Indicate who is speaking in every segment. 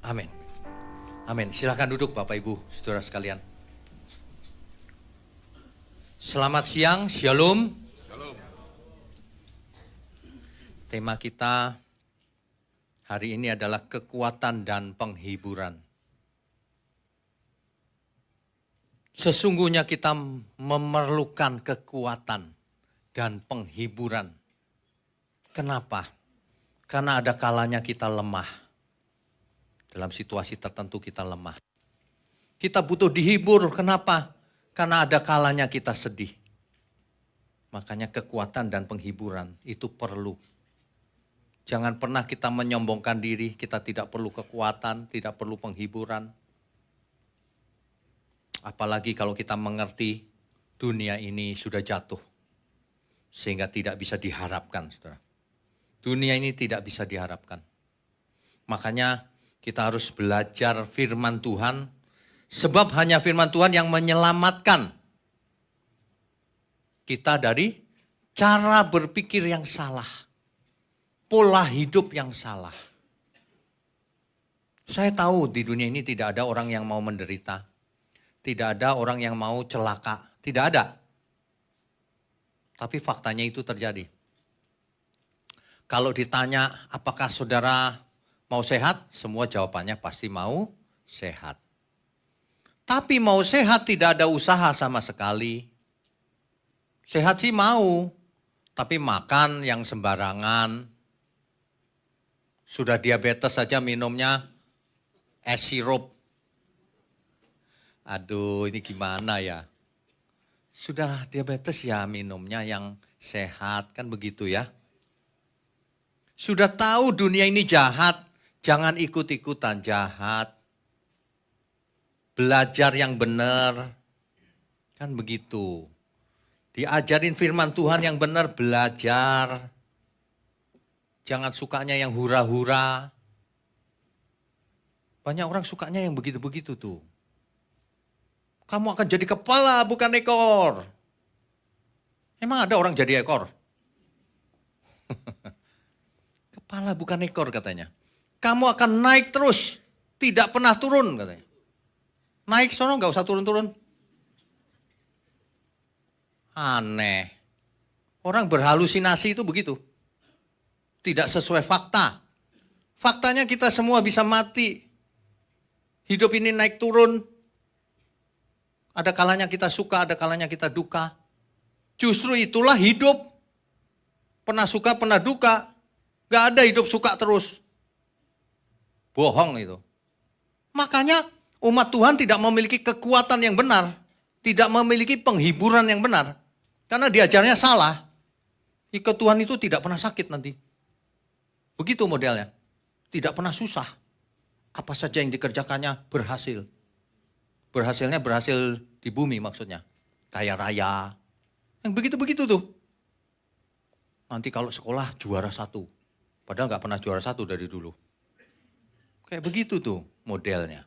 Speaker 1: Amin. Amin. Silakan duduk Bapak Ibu, saudara sekalian. Selamat siang, Shalom.
Speaker 2: Shalom.
Speaker 1: Tema kita hari ini adalah kekuatan dan penghiburan. Sesungguhnya kita memerlukan kekuatan dan penghiburan. Kenapa? Karena ada kalanya kita lemah. Dalam situasi tertentu kita lemah. Kita butuh dihibur. Kenapa? Karena ada kalanya kita sedih. Makanya kekuatan dan penghiburan itu perlu. Jangan pernah kita menyombongkan diri, kita tidak perlu kekuatan, tidak perlu penghiburan. Apalagi kalau kita mengerti dunia ini sudah jatuh. Sehingga tidak bisa diharapkan, saudara. Dunia ini tidak bisa diharapkan. Makanya kita harus belajar firman Tuhan, sebab hanya firman Tuhan yang menyelamatkan kita dari cara berpikir yang salah, pola hidup yang salah. Saya tahu di dunia ini tidak ada orang yang mau menderita, tidak ada orang yang mau celaka, tidak ada. Tapi faktanya itu terjadi. Kalau ditanya apakah saudara mau sehat? Semua jawabannya pasti mau sehat. Tapi mau sehat tidak ada usaha sama sekali. Sehat sih mau, tapi makan yang sembarangan. Sudah diabetes saja minumnya es sirup. Aduh, ini gimana ya? Sudah diabetes ya minumnya yang sehat, kan begitu ya? Sudah tahu dunia ini jahat. Jangan ikut-ikutan jahat. Belajar yang benar. Kan begitu. Diajarin firman Tuhan yang benar, belajar. Jangan sukanya yang hura-hura. Banyak orang sukanya yang begitu-begitu tuh. Kamu akan jadi kepala bukan ekor. Emang ada orang jadi ekor? Kepala bukan ekor katanya. Kamu akan naik terus, tidak pernah turun katanya. Naik sono gak usah turun-turun. Aneh. Orang berhalusinasi itu begitu. Tidak sesuai fakta. Faktanya kita semua bisa mati. Hidup ini naik turun. Ada kalanya kita suka, ada kalanya kita duka. Justru itulah hidup. Pernah suka, pernah duka. Gak ada hidup suka terus. Bohong itu. Makanya umat Tuhan tidak memiliki kekuatan yang benar. Tidak memiliki penghiburan yang benar. Karena diajarnya salah. Ikut Tuhan itu tidak pernah sakit nanti. Begitu modelnya. Tidak pernah susah. Apa saja yang dikerjakannya berhasil. Berhasilnya berhasil di bumi maksudnya. Kaya raya. Yang begitu-begitu tuh. Nanti kalau sekolah juara 1. Padahal gak pernah juara 1 dari dulu. Kayak begitu tuh modelnya.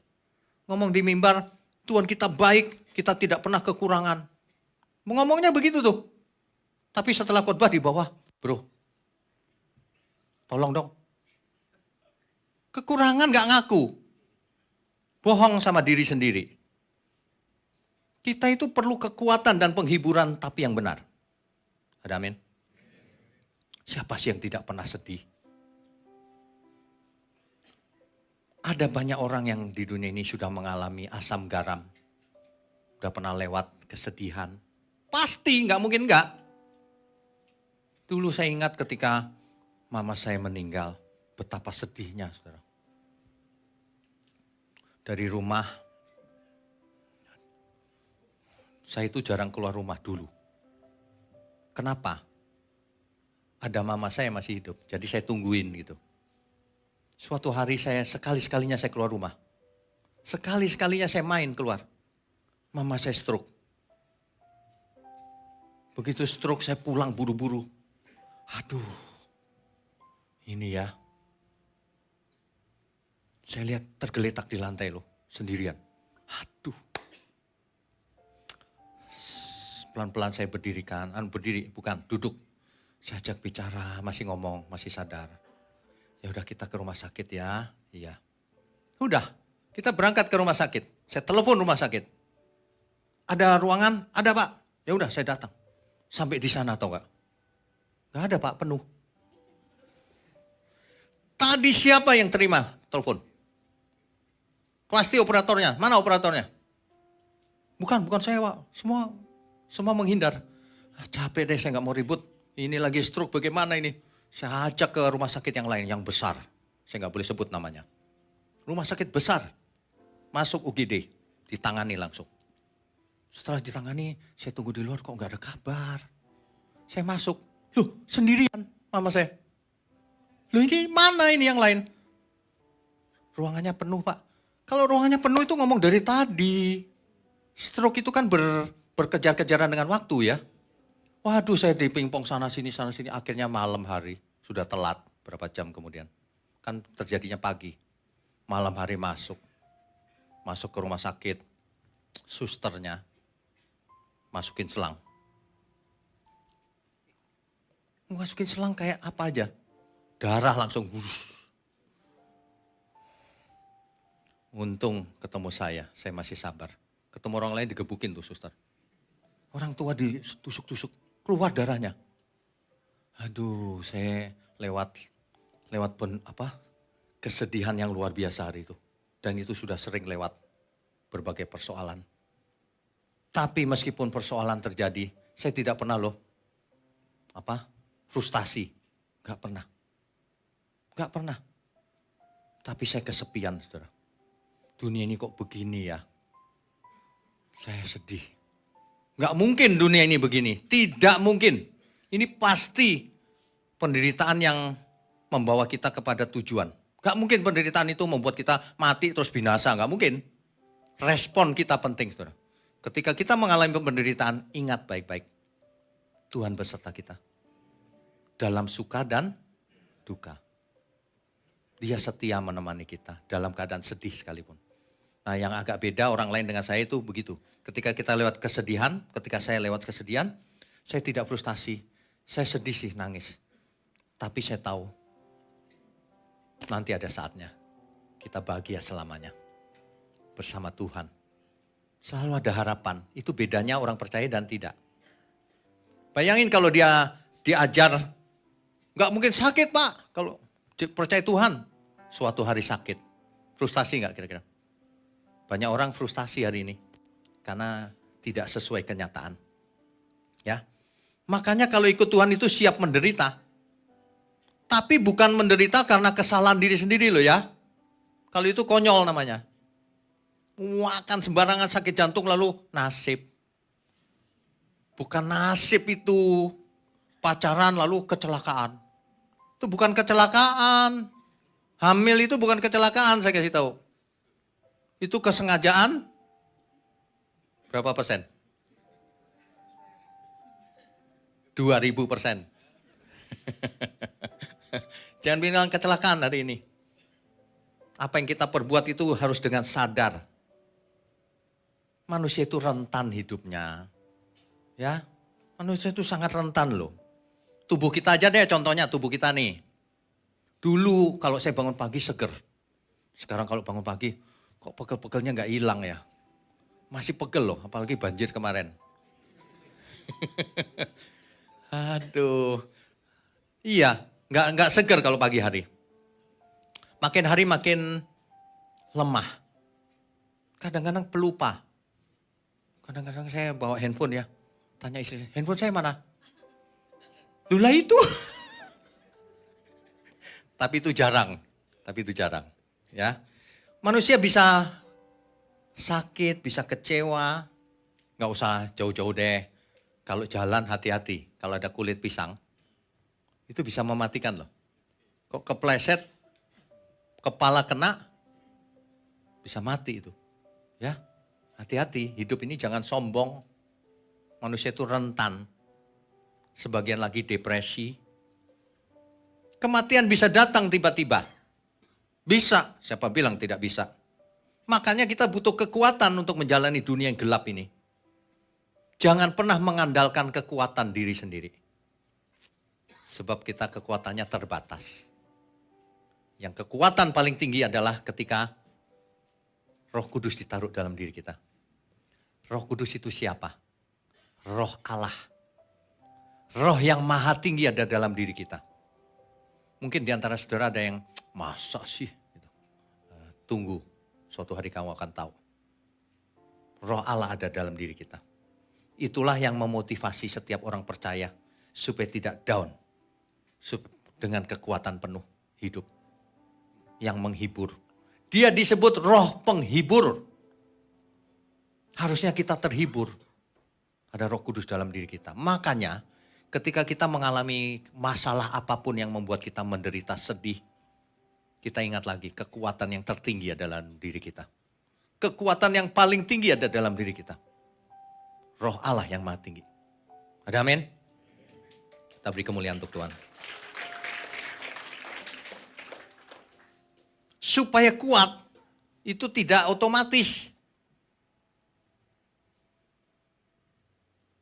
Speaker 1: Ngomong di mimbar, Tuhan kita baik, kita tidak pernah kekurangan. Ngomongnya begitu tuh. Tapi setelah khotbah di bawah, bro, tolong dong. Kekurangan gak ngaku. Bohong sama diri sendiri. Kita itu perlu kekuatan dan penghiburan tapi yang benar. Ada amin? Siapa sih yang tidak pernah sedih? Ada banyak orang yang di dunia ini sudah mengalami asam garam. Sudah pernah lewat kesedihan. Pasti, nggak mungkin nggak. Dulu saya ingat ketika mama saya meninggal. Betapa sedihnya, saudara. Dari rumah, saya itu jarang keluar rumah dulu. Kenapa? Ada mama saya masih hidup, jadi saya tungguin gitu. Suatu hari saya sekali-sekalinya saya keluar rumah. Sekali-sekalinya saya main keluar. Mama saya stroke. Begitu stroke saya pulang buru-buru. Aduh, ini ya. Saya lihat tergeletak di lantai loh, sendirian. Aduh. Pelan-pelan saya berdiri, bukan, duduk. Saya ajak bicara, masih ngomong, masih sadar. Ya udah kita ke rumah sakit ya. Iya. Udah, kita berangkat ke rumah sakit. Saya telepon rumah sakit. Ada ruangan? Ada Pak. Ya udah saya datang. Sampai di sana atau enggak? Enggak ada Pak, penuh. Tadi siapa yang terima telepon? Pasti operatornya. Mana operatornya? Bukan saya Pak. Semua menghindar. Capek deh, saya nggak mau ribut. Ini lagi stroke, bagaimana ini? Saya ajak ke rumah sakit yang lain, yang besar. Saya nggak boleh sebut namanya. Rumah sakit besar. Masuk UGD, ditangani langsung. Setelah ditangani, saya tunggu di luar kok nggak ada kabar. Saya masuk, loh sendirian mama saya. Loh ini mana ini yang lain? Ruangannya penuh Pak. Kalau ruangannya penuh itu ngomong dari tadi. Stroke itu kan berkejar-kejaran dengan waktu ya. Waduh saya di pingpong sana sini, akhirnya malam hari. Sudah telat berapa jam kemudian. Kan terjadinya pagi. Malam hari masuk ke rumah sakit. Susternya masukin selang. Masukin selang kayak apa aja. Darah langsung. Untung ketemu saya masih sabar. Ketemu orang lain digebukin tuh suster. Orang tua ditusuk-tusuk, keluar darahnya. Aduh, saya lewat kesedihan yang luar biasa hari itu. Dan itu sudah sering lewat berbagai persoalan. Tapi meskipun persoalan terjadi, saya tidak pernah frustasi. Gak pernah. Tapi saya kesepian, saudara. Dunia ini kok begini ya? Saya sedih. Gak mungkin dunia ini begini. Tidak mungkin. Ini pasti penderitaan yang membawa kita kepada tujuan. Gak mungkin penderitaan itu membuat kita mati terus binasa. Gak mungkin. Respon kita penting, saudara. Ketika kita mengalami penderitaan, ingat baik-baik. Tuhan beserta kita. Dalam suka dan duka. Dia setia menemani kita dalam keadaan sedih sekalipun. Nah yang agak beda orang lain dengan saya itu begitu. Ketika kita lewat kesedihan, ketika saya lewat kesedihan, saya tidak frustasi. Saya sedih sih, nangis. Tapi saya tahu, nanti ada saatnya kita bahagia selamanya. Bersama Tuhan. Selalu ada harapan. Itu bedanya orang percaya dan tidak. Bayangin kalau dia diajar, gak mungkin sakit Pak. Kalau percaya Tuhan, suatu hari sakit. Frustasi gak kira-kira? Banyak orang frustasi hari ini. Karena tidak sesuai kenyataan. Ya, makanya kalau ikut Tuhan itu siap menderita. Tapi bukan menderita karena kesalahan diri sendiri loh ya. Kalau itu konyol namanya. Makan sembarangan sakit jantung lalu nasib. Bukan nasib itu. Pacaran lalu kecelakaan. Itu bukan kecelakaan. Hamil itu bukan kecelakaan saya kasih tahu. Itu kesengajaan. Berapa persen? 2000%. Jangan bilang kecelakaan hari ini. Apa yang kita perbuat itu harus dengan sadar. Manusia itu rentan hidupnya. Ya, manusia itu sangat rentan loh. Tubuh kita aja deh contohnya, tubuh kita nih. Dulu kalau saya bangun pagi seger. Sekarang kalau bangun pagi, kok pegel-pegelnya gak hilang ya. Masih pegel loh, apalagi banjir kemarin. Aduh. Iya, nggak seger kalau pagi hari. Makin hari makin lemah. Kadang-kadang pelupa. Kadang-kadang saya bawa handphone ya. Tanya istri, handphone saya mana? Lula itu. Tapi itu jarang. Ya. Manusia bisa sakit, bisa kecewa. Nggak usah jauh-jauh deh. Kalau jalan hati-hati. Kalau ada kulit pisang. Itu bisa mematikan loh. Kok kepleset, kepala kena, bisa mati itu. Ya, hati-hati. Hidup ini jangan sombong. Manusia itu rentan. Sebagian lagi depresi. Kematian bisa datang tiba-tiba. Bisa, siapa bilang tidak bisa. Makanya kita butuh kekuatan untuk menjalani dunia yang gelap ini. Jangan pernah mengandalkan kekuatan diri sendiri. Sebab kita kekuatannya terbatas. Yang kekuatan paling tinggi adalah ketika Roh Kudus ditaruh dalam diri kita. Roh Kudus itu siapa? Roh Allah. Roh yang maha tinggi ada dalam diri kita. Mungkin di antara saudara ada yang, masa sih? Tunggu, suatu hari kamu akan tahu. Roh Allah ada dalam diri kita. Itulah yang memotivasi setiap orang percaya supaya tidak down. Dengan kekuatan penuh hidup yang menghibur. Dia disebut roh penghibur. Harusnya kita terhibur. Ada Roh Kudus dalam diri kita. Makanya ketika kita mengalami masalah apapun yang membuat kita menderita sedih, kita ingat lagi kekuatan yang tertinggi adalah dalam diri kita. Kekuatan yang paling tinggi ada dalam diri kita. Roh Allah yang maha tinggi. Ada amin? Kita beri kemuliaan untuk Tuhan. Supaya kuat, itu tidak otomatis.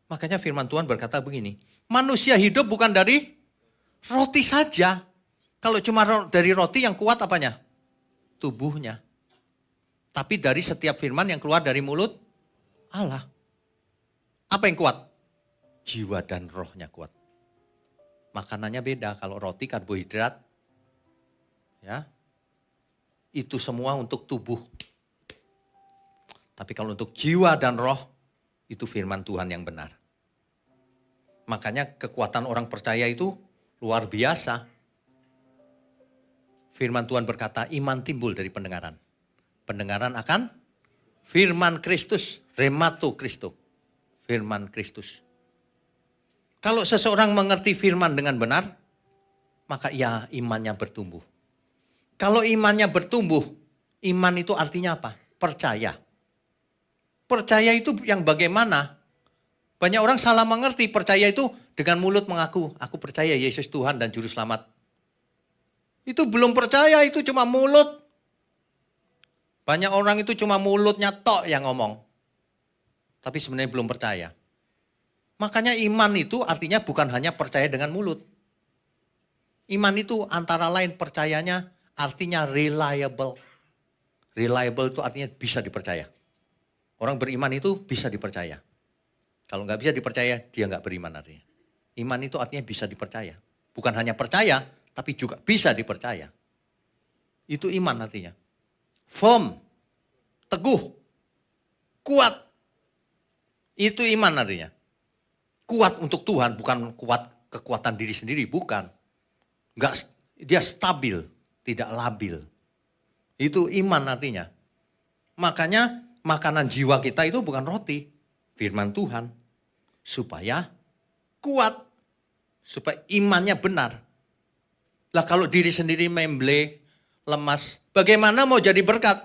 Speaker 1: Makanya firman Tuhan berkata begini, manusia hidup bukan dari roti saja. Kalau cuma dari roti yang kuat apanya? Tubuhnya. Tapi dari setiap firman yang keluar dari mulut Allah. Apa yang kuat? Jiwa dan rohnya kuat. Makanannya beda, kalau roti karbohidrat. Ya. Itu semua untuk tubuh. Tapi kalau untuk jiwa dan roh, itu firman Tuhan yang benar. Makanya kekuatan orang percaya itu luar biasa. Firman Tuhan berkata, iman timbul dari pendengaran. Pendengaran akan firman Kristus, remato Kristo. Firman Kristus. Kalau seseorang mengerti firman dengan benar, maka ya imannya bertumbuh. Kalau imannya bertumbuh, iman itu artinya apa? Percaya. Percaya itu yang bagaimana? Banyak orang salah mengerti percaya itu dengan mulut mengaku, aku percaya Yesus Tuhan dan Juru Selamat. Itu belum percaya, itu cuma mulut. Banyak orang itu cuma mulutnya tok yang ngomong. Tapi sebenarnya belum percaya. Makanya iman itu artinya bukan hanya percaya dengan mulut. Iman itu antara lain percayanya artinya reliable. Reliable itu artinya bisa dipercaya. Orang beriman itu bisa dipercaya. Kalau nggak bisa dipercaya, dia nggak beriman artinya. Iman itu artinya bisa dipercaya. Bukan hanya percaya, tapi juga bisa dipercaya. Itu iman artinya. Firm, teguh, kuat. Itu iman artinya. Kuat untuk Tuhan, bukan kuat kekuatan diri sendiri, bukan. Nggak, dia stabil, tidak labil. Itu iman artinya. Makanya makanan jiwa kita itu bukan roti, firman Tuhan. Supaya kuat, supaya imannya benar. Lah kalau diri sendiri memble, lemas, bagaimana mau jadi berkat?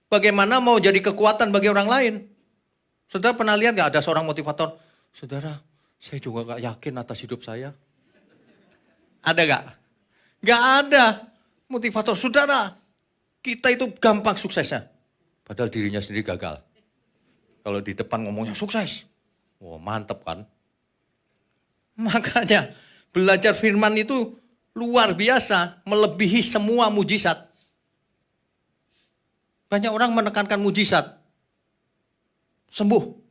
Speaker 1: Bagaimana mau jadi kekuatan bagi orang lain? Saudara pernah lihat gak ada seorang motivator? Saudara, saya juga gak yakin atas hidup saya. Ada gak? Gak ada motivator. Saudara, kita itu gampang suksesnya. Padahal dirinya sendiri gagal. Kalau di depan ngomongnya sukses. Wah, mantep kan? Makanya belajar firman itu luar biasa, melebihi semua mujizat. Banyak orang menekankan mujizat. Sembuh.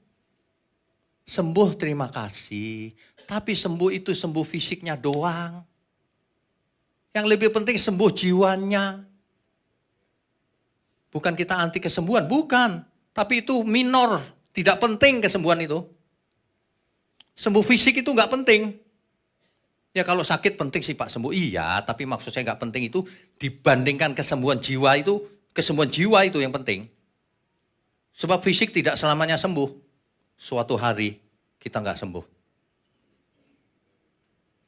Speaker 1: Sembuh terima kasih. Tapi sembuh itu sembuh fisiknya doang. Yang lebih penting sembuh jiwanya. Bukan kita anti kesembuhan, bukan. Tapi itu minor, tidak penting kesembuhan itu. Sembuh fisik itu nggak penting. Ya kalau sakit penting sih Pak sembuh, iya. Tapi maksud saya nggak penting itu dibandingkan kesembuhan jiwa itu yang penting. Sebab fisik tidak selamanya sembuh. Suatu hari kita nggak sembuh.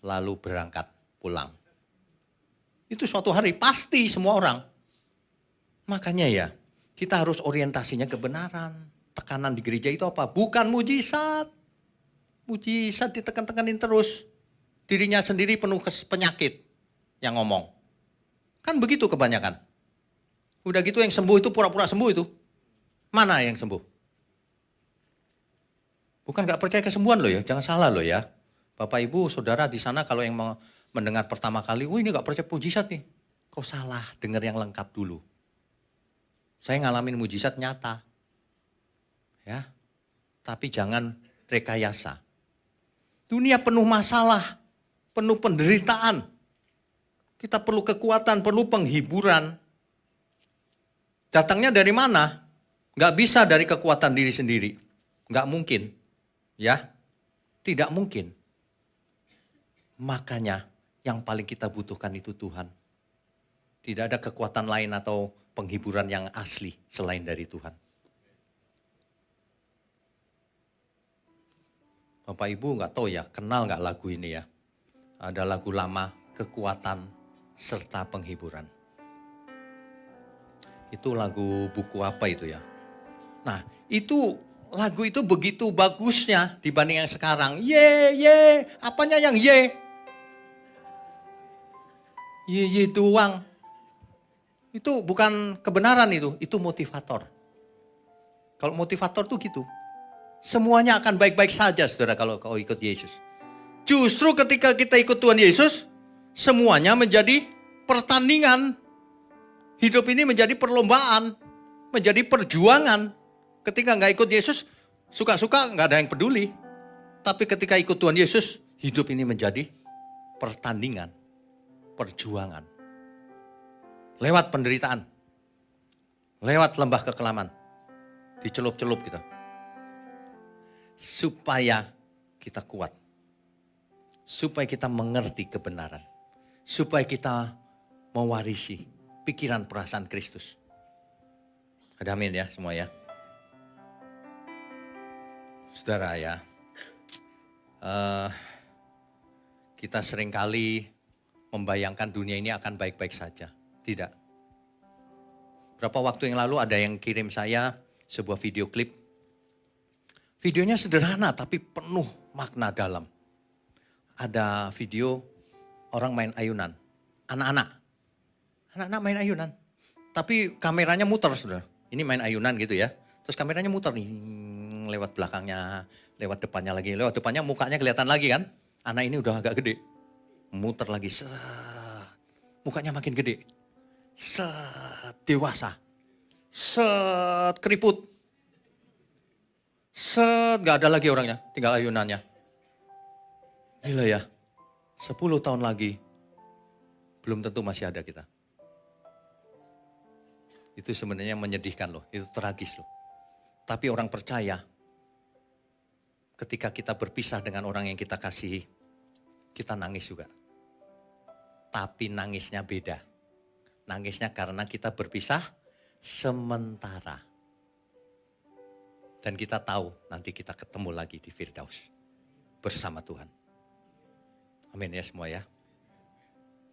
Speaker 1: Lalu berangkat pulang. Itu suatu hari pasti semua orang. Makanya ya, kita harus orientasinya kebenaran. Tekanan di gereja itu apa? Bukan mujizat. Mujizat ditekan-tekanin terus. Dirinya sendiri penuh penyakit yang ngomong. Kan begitu kebanyakan. Udah gitu yang sembuh itu pura-pura sembuh itu. Mana yang sembuh? Bukan gak percaya kesembuhan loh ya, jangan salah loh ya. Bapak Ibu, Saudara di sana kalau yang mendengar pertama kali, ini gak percaya mujizat nih. Kok salah, dengar yang lengkap dulu. Saya ngalamin mujizat nyata. Ya. Tapi jangan rekayasa. Dunia penuh masalah, penuh penderitaan. Kita perlu kekuatan, perlu penghiburan. Datangnya dari mana? Nggak bisa dari kekuatan diri sendiri. Nggak mungkin. Ya, tidak mungkin. Makanya yang paling kita butuhkan itu Tuhan. Tidak ada kekuatan lain atau penghiburan yang asli selain dari Tuhan. Bapak Ibu nggak tahu ya, kenal nggak lagu ini ya? Ada lagu lama, Kekuatan serta Penghiburan. Itu lagu buku apa itu ya? Nah, lagu itu begitu bagusnya dibanding yang sekarang. Ye, apanya yang ye? Ye doang. Itu bukan kebenaran itu motivator. Kalau motivator tuh gitu. Semuanya akan baik-baik saja saudara kalau kau ikut Yesus. Justru ketika kita ikut Tuhan Yesus, semuanya menjadi pertandingan. Hidup ini menjadi perlombaan, menjadi perjuangan. Ketika nggak ikut Yesus, suka-suka nggak ada yang peduli. Tapi ketika ikut Tuhan Yesus, hidup ini menjadi pertandingan, perjuangan. Lewat penderitaan, lewat lembah kekelaman, dicelup-celup kita. Supaya kita kuat. Supaya kita mengerti kebenaran. Supaya kita mewarisi pikiran perasaan Kristus. Ada amin ya semua ya. Saudara ya, kita seringkali membayangkan dunia ini akan baik-baik saja. Tidak. Berapa waktu yang lalu ada yang kirim saya sebuah video klip. Videonya sederhana tapi penuh makna dalam. Ada video orang main ayunan. Anak-anak main ayunan. Tapi kameranya muter saudara. Ini main ayunan gitu ya. Terus kameranya muter nih. Lewat belakangnya, lewat depannya lagi. Lewat depannya mukanya kelihatan lagi kan. Anak ini udah agak gede. Muter lagi. Set. Mukanya makin gede. Set. Dewasa. Set. Keriput. Set. Gak ada lagi orangnya. Tinggal ayunannya. Gila ya. 10 tahun lagi. Belum tentu masih ada kita. Itu sebenarnya menyedihkan loh. Itu tragis loh. Tapi orang percaya. Ketika kita berpisah dengan orang yang kita kasihi. Kita nangis juga. Tapi nangisnya beda. Nangisnya karena kita berpisah sementara. Dan kita tahu nanti kita ketemu lagi di Firdaus. Bersama Tuhan. Amin ya semua ya.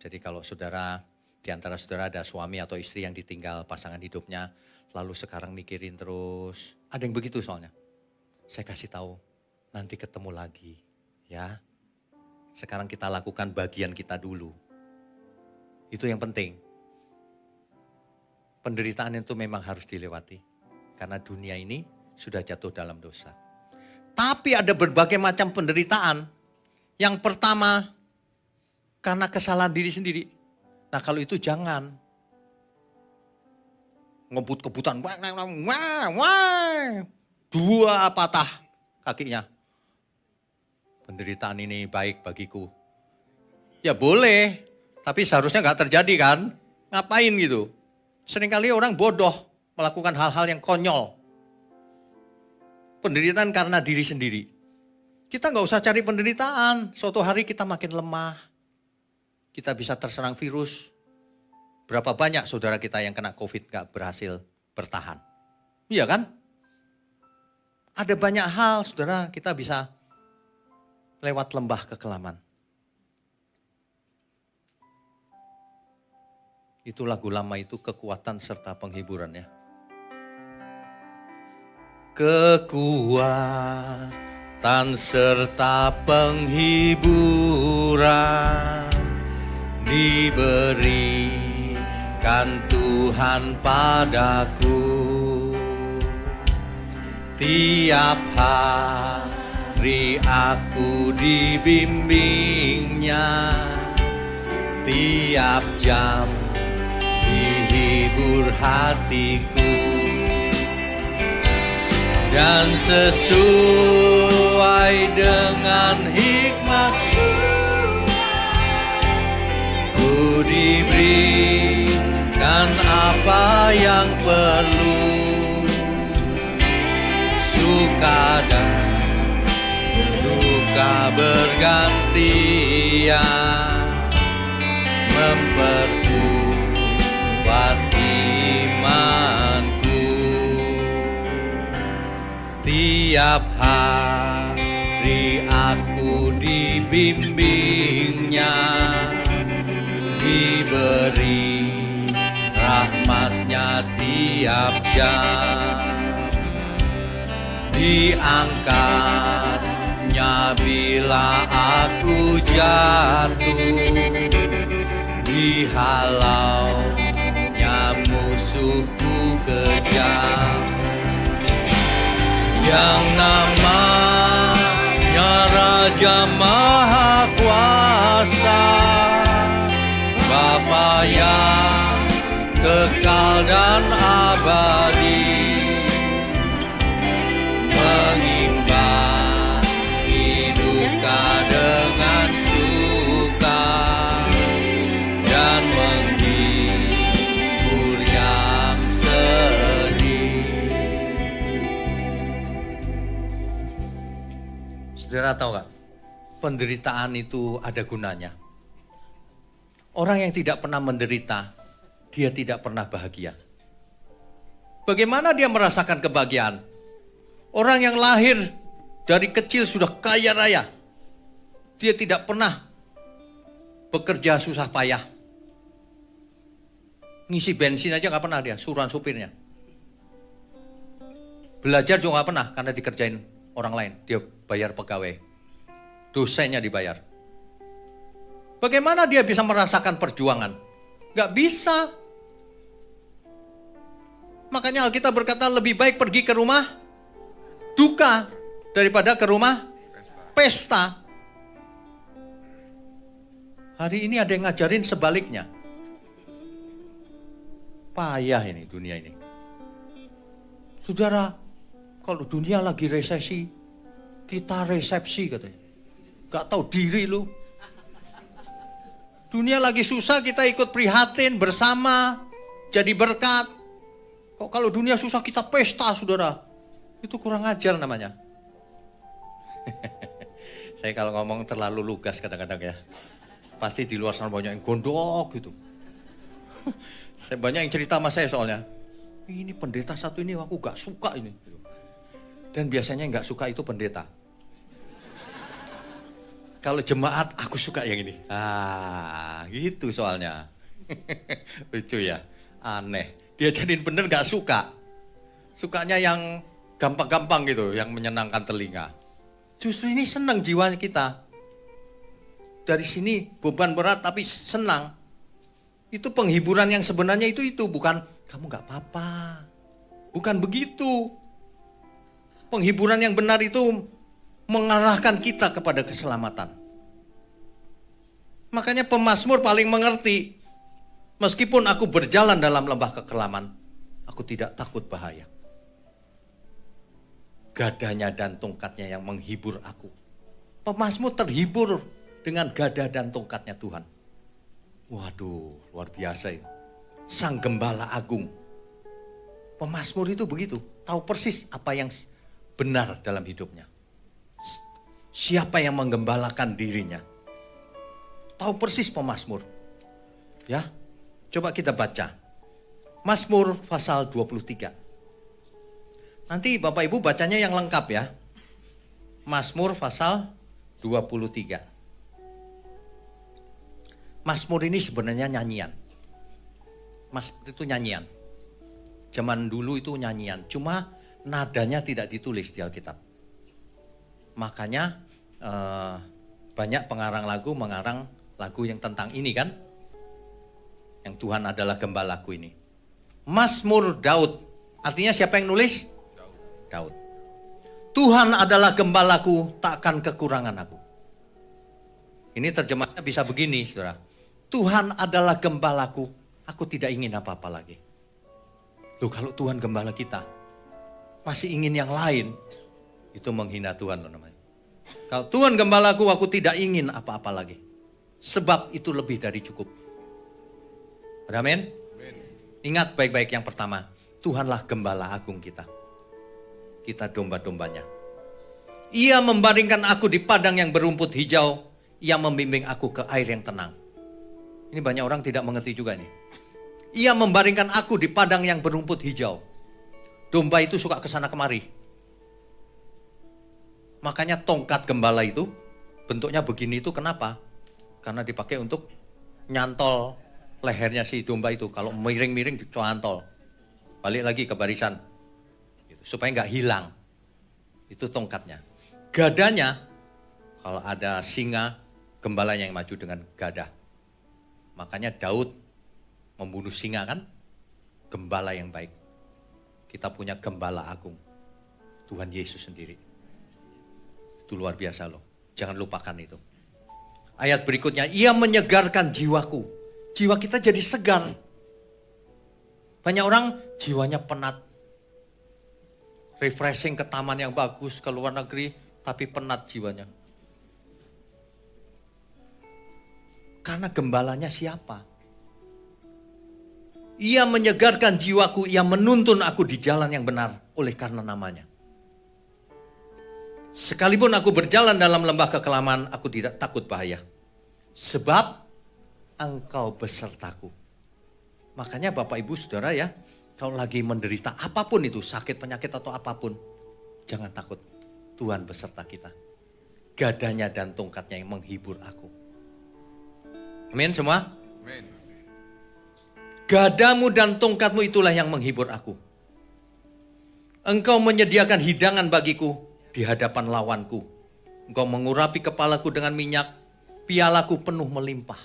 Speaker 1: Jadi kalau saudara, di antara saudara ada suami atau istri yang ditinggal pasangan hidupnya. Lalu sekarang mikirin terus. Ada yang begitu soalnya. Saya kasih tahu, nanti ketemu lagi. Ya. Sekarang kita lakukan bagian kita dulu. Itu yang penting. Penderitaan itu memang harus dilewati. Karena dunia ini sudah jatuh dalam dosa. Tapi ada berbagai macam penderitaan. Yang pertama, karena kesalahan diri sendiri. Nah kalau itu jangan. Ngebut-kebutan. Dua patah kakinya. Penderitaan ini baik bagiku. Ya boleh. Tapi seharusnya gak terjadi kan. Ngapain gitu. Seringkali orang bodoh. Melakukan hal-hal yang konyol. Penderitaan karena diri sendiri. Kita gak usah cari penderitaan. Suatu hari kita makin lemah. Kita bisa terserang virus. Berapa banyak saudara kita yang kena COVID gak berhasil bertahan. Iya kan? Ada banyak hal saudara kita bisa lewat lembah kekelaman. Itu lagu lama itu kekuatan serta penghiburan ya. Kekuatan serta penghiburan diberikan Tuhan padaku. Tiap hari aku dibimbingnya, tiap jam menghibur hatiku. Dan sesuai dengan hikmat-Mu, ku diberikan apa yang perlu. Suka dan duka bergantian, memperkuat imanku. Tiap hari aku dibimbingnya, diberi rahmat-Nya tiap jam, diangkat-Nya bila aku jatuh, dihalau-Nya musuhku kejam. Yang namanya Raja Maha Kuasa, Bapa yang kekal dan abadi, mengimbangi duka dengan suka dan menghibur yang sedih. Saudara tahu gak? Penderitaan itu ada gunanya. Orang yang tidak pernah menderita, dia tidak pernah bahagia. Bagaimana dia merasakan kebahagiaan? Orang yang lahir dari kecil sudah kaya raya, dia tidak pernah bekerja susah payah. Ngisi bensin aja gak pernah dia, suruhan supirnya. Belajar juga gak pernah karena dikerjain orang lain, dia bayar pegawai. Dosennya dibayar. Bagaimana dia bisa merasakan perjuangan? Gak bisa. Makanya Alkitab berkata lebih baik pergi ke rumah duka daripada ke rumah pesta. Hari ini ada yang ngajarin sebaliknya. Payah ini dunia ini. Saudara, kalau dunia lagi resesi, kita resepsi katanya. Gak tahu diri lu. Dunia lagi susah, kita ikut prihatin bersama, jadi berkat. Kok kalau dunia susah kita pesta, saudara? Itu kurang ajar namanya. Saya kalau ngomong terlalu lugas kadang-kadang ya. Pasti di luar sana banyak yang gondok gitu. Saya banyak yang cerita sama saya soalnya. Ini pendeta satu ini aku gak suka ini. Dan biasanya yang gak suka itu pendeta. Kalau jemaat aku suka yang ini. Gitu soalnya. Lucu ya, aneh. Dia jadiin bener gak suka. Sukanya yang gampang-gampang gitu, yang menyenangkan telinga. Justru ini senang jiwa kita. Dari sini beban berat tapi senang. Itu penghiburan yang sebenarnya itu bukan kamu gak apa-apa. Bukan begitu. Penghiburan yang benar itu mengarahkan kita kepada keselamatan. Makanya pemazmur paling mengerti. Meskipun aku berjalan dalam lembah kekelaman, aku tidak takut bahaya. Gadanya dan tongkatnya yang menghibur aku. Pemazmur terhibur dengan gada dan tongkatnya Tuhan. Waduh, luar biasa itu. Sang Gembala Agung. Pemazmur itu begitu, tahu persis apa yang benar dalam hidupnya. Siapa yang menggembalakan dirinya. Tahu persis pemazmur. Ya, coba kita baca. Mazmur pasal 23. Nanti Bapak Ibu bacanya yang lengkap ya. Mazmur pasal 23. Mazmur ini sebenarnya nyanyian. Mazmur itu nyanyian. Zaman dulu itu nyanyian. Cuma nadanya tidak ditulis di Alkitab. Makanya banyak pengarang lagu mengarang lagu yang tentang ini kan. Yang Tuhan adalah gembalaku ini. Mazmur Daud. Artinya siapa yang nulis? Daud. Tuhan adalah gembalaku, takkan kekurangan aku. Ini terjemahnya bisa begini, saudara. Tuhan adalah gembalaku, aku tidak ingin apa-apa lagi. Loh, kalau Tuhan gembala kita, masih ingin yang lain, itu menghina Tuhan loh namanya. Kalau Tuhan gembalaku, aku tidak ingin apa-apa lagi. Sebab itu lebih dari cukup. Amin? Ingat baik-baik yang pertama, Tuhanlah gembala agung kita. Kita domba-dombanya. Ia membaringkan aku di padang yang berumput hijau. Ia membimbing aku ke air yang tenang. Ini banyak orang tidak mengerti juga nih. Ia membaringkan aku di padang yang berumput hijau. Domba itu suka kesana kemari. Makanya tongkat gembala itu bentuknya begini itu kenapa? Karena dipakai untuk nyantol lehernya si domba itu. Kalau miring-miring dicantol. Balik lagi ke barisan. Gitu, supaya nggak hilang. Itu tongkatnya. Gadanya, kalau ada singa, gembalanya yang maju dengan gada. Makanya Daud membunuh singa kan? Gembala yang baik. Kita punya gembala agung. Tuhan Yesus sendiri. Itu luar biasa loh. Jangan lupakan itu. Ayat berikutnya, ia menyegarkan jiwaku. Jiwa kita jadi segar. Banyak orang jiwanya penat. Refreshing ke taman yang bagus, ke luar negeri, tapi penat jiwanya. Karena gembalanya siapa? Ia menyegarkan jiwaku, ia menuntun aku di jalan yang benar oleh karena namanya. Sekalipun aku berjalan dalam lembah kekelaman, aku tidak takut bahaya. Sebab engkau besertaku. Makanya Bapak Ibu Saudara ya, kalau lagi menderita apapun itu, sakit, penyakit atau apapun, jangan takut. Tuhan beserta kita. Gadanya dan tongkatnya yang menghibur aku. Amin semua?
Speaker 2: Amin.
Speaker 1: Gadamu dan tongkatmu itulah yang menghibur aku. Engkau menyediakan hidangan bagiku di hadapan lawanku. Engkau mengurapi kepalaku dengan minyak, pialaku penuh melimpah.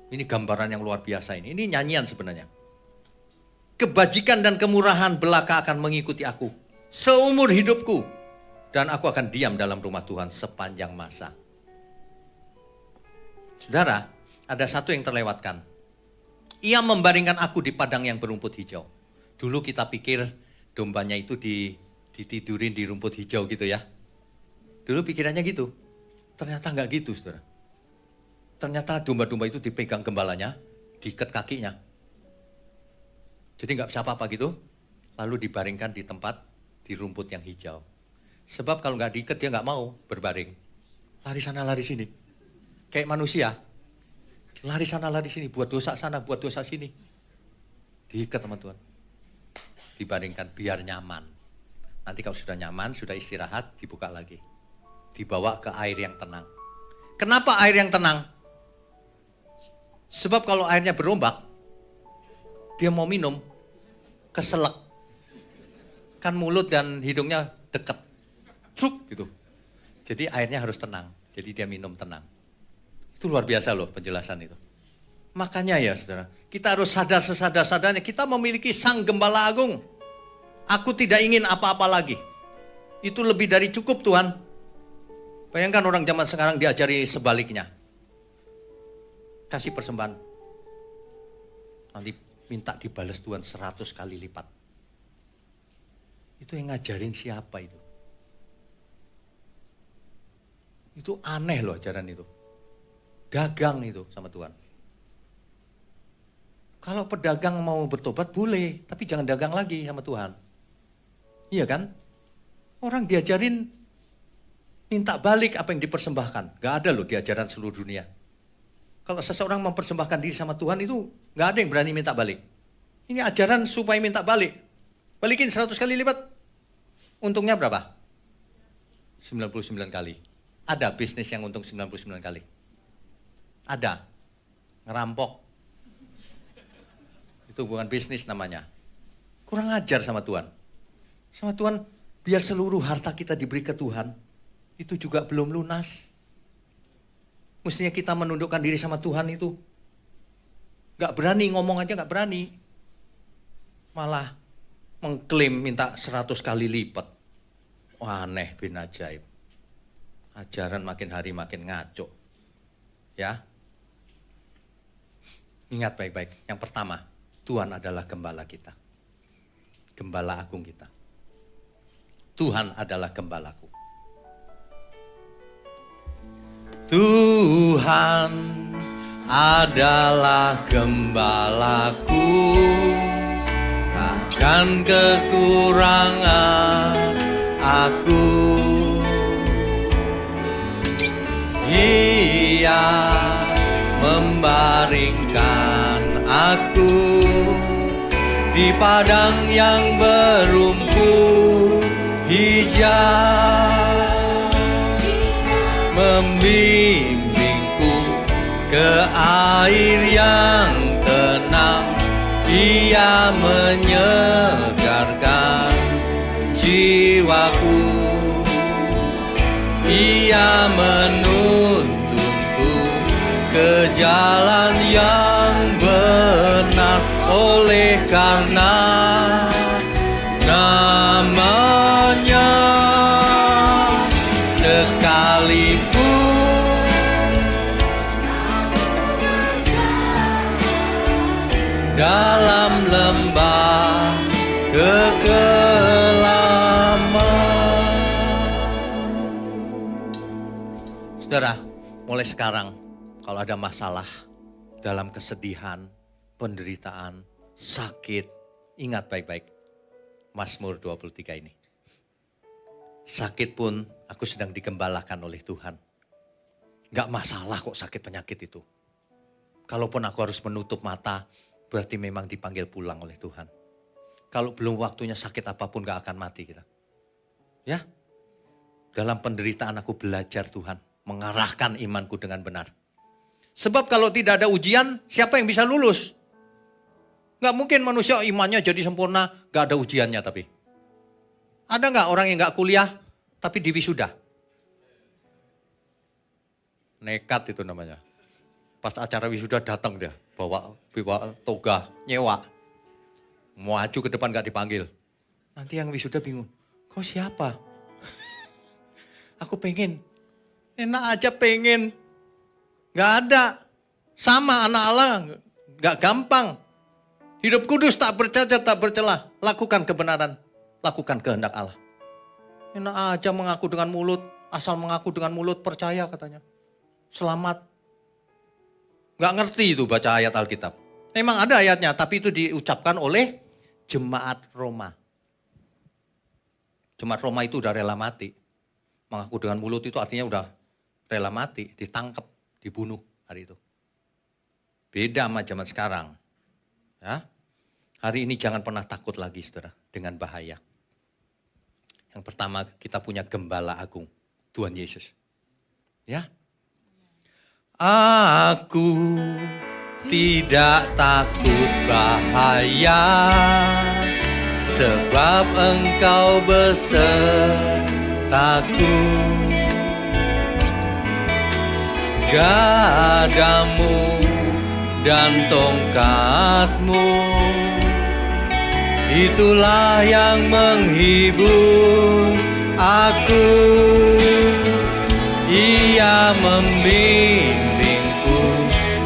Speaker 1: Ini gambaran yang luar biasa ini. Ini nyanyian sebenarnya. Kebajikan dan kemurahan belaka akan mengikuti aku seumur hidupku. Dan aku akan diam dalam rumah Tuhan sepanjang masa. Saudara, ada satu yang terlewatkan. Ia membaringkan aku di padang yang berumput hijau. Dulu kita pikir dombanya itu ditidurin di rumput hijau gitu ya. Dulu pikirannya gitu. Ternyata enggak gitu, saudara. Ternyata domba-domba itu dipegang gembalanya, diikat kakinya. Jadi enggak bisa apa-apa gitu. Lalu dibaringkan di tempat di rumput yang hijau. Sebab kalau enggak diikat dia enggak mau berbaring. Lari sana, lari sini. Kayak manusia. Lari sana, lari sini. Buat dosa sana, buat dosa sini. Diikat sama Tuhan. Dibaringkan biar nyaman. Nanti kalau sudah nyaman, sudah istirahat, dibuka lagi. Dibawa ke air yang tenang. Kenapa air yang tenang? Sebab kalau airnya berombak, dia mau minum, keselak. Kan mulut dan hidungnya dekat. Truk gitu. Jadi airnya harus tenang. Jadi dia minum tenang. Itu luar biasa loh penjelasan itu. Makanya ya saudara, kita harus sadar sesadar-sadarnya kita memiliki Sang Gembala Agung. Aku tidak ingin apa-apa lagi. Itu lebih dari cukup Tuhan. Bayangkan orang zaman sekarang diajari sebaliknya. Kasih persembahan. Nanti minta dibalas Tuhan 100 kali lipat. Itu yang ngajarin siapa itu? Itu aneh loh ajaran itu. Dagang itu sama Tuhan. Kalau pedagang mau bertobat boleh, tapi jangan dagang lagi sama Tuhan. Iya kan? Orang diajarin minta balik apa yang dipersembahkan. Gak ada loh di ajaran seluruh dunia. Kalau seseorang mempersembahkan diri sama Tuhan itu gak ada yang berani minta balik. Ini ajaran supaya minta balik. Balikin 100 kali lipat. Untungnya berapa? 99 kali. Ada bisnis yang untung 99 kali. Ada. Ngerampok. Itu bukan bisnis namanya. Kurang ajar sama Tuhan. Sama Tuhan, biar seluruh harta kita diberi ke Tuhan, itu juga belum lunas. Mestinya kita menundukkan diri sama Tuhan itu. Gak berani, ngomong aja gak berani. Malah mengklaim minta 100 kali lipat. Wah, aneh bin ajaib. Ajaran makin hari makin ngaco. Ya. Ingat baik-baik. Yang pertama, Tuhan adalah gembala kita. Gembala agung kita. Tuhan adalah gembalaku. Tuhan adalah gembalaku, takkan kekurangan aku. Ia membaringkan aku di padang yang berumput hijau, membimbingku ke air yang tenang. Ia menyegarkan jiwaku. Ia menuntunku ke jalan yang benar, oleh karena namanya. Sekalipun dalam lembah kekelaman. Saudara, mulai sekarang kalau ada masalah dalam kesedihan, penderitaan, sakit, ingat baik-baik Mazmur 23 ini. Sakit pun aku sedang digembalakan oleh Tuhan. Gak masalah kok sakit penyakit itu. Kalaupun aku harus menutup mata, berarti memang dipanggil pulang oleh Tuhan. Kalau belum waktunya sakit apapun gak akan mati kita. Ya, dalam penderitaan aku belajar Tuhan mengarahkan imanku dengan benar. Sebab kalau tidak ada ujian, siapa yang bisa lulus? Gak mungkin manusia imannya jadi sempurna, gak ada ujiannya tapi. Ada gak orang yang gak kuliah, tapi di wisuda? Nekat itu namanya. Pas acara wisuda datang dia, bawa toga, nyewa. Maju ke depan gak dipanggil. Nanti yang wisuda bingung, kau siapa? Aku pengen, enak aja pengen. Gak ada. Sama anak Allah, gak gampang. Hidup kudus tak bercacat, tak bercelah. Lakukan kebenaran, lakukan kehendak Allah. Enak aja mengaku dengan mulut, asal mengaku dengan mulut percaya katanya. Selamat. Gak ngerti itu baca ayat Alkitab. Memang ada ayatnya, tapi itu diucapkan oleh jemaat Roma. Jemaat Roma itu udah rela mati. Mengaku dengan mulut itu artinya udah rela mati, ditangkap, dibunuh hari itu. Beda sama zaman sekarang. Ya. Hari ini jangan pernah takut lagi saudara dengan bahaya. Yang pertama kita punya gembala agung, Tuhan Yesus. Ya. Aku tidak takut bahaya, sebab Engkau besertaku. Gadamu dan tongkatmu, itulah yang menghibur aku. Ia membimbingku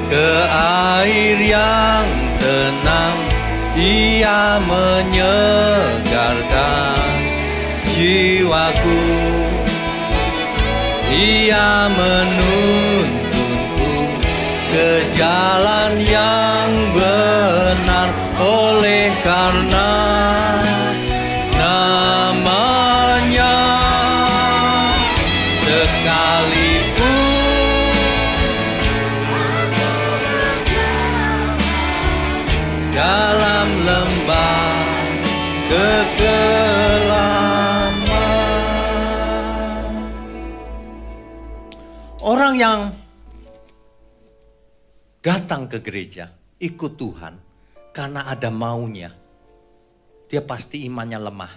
Speaker 1: ke air yang tenang. Ia menyegarkan jiwaku. Ia menuntunku ke jalan yang benar, oleh karena namanya. Sekalipun dalam lembah kekelaman. Orang yang datang ke gereja, ikut Tuhan karena ada maunya, dia pasti imannya lemah.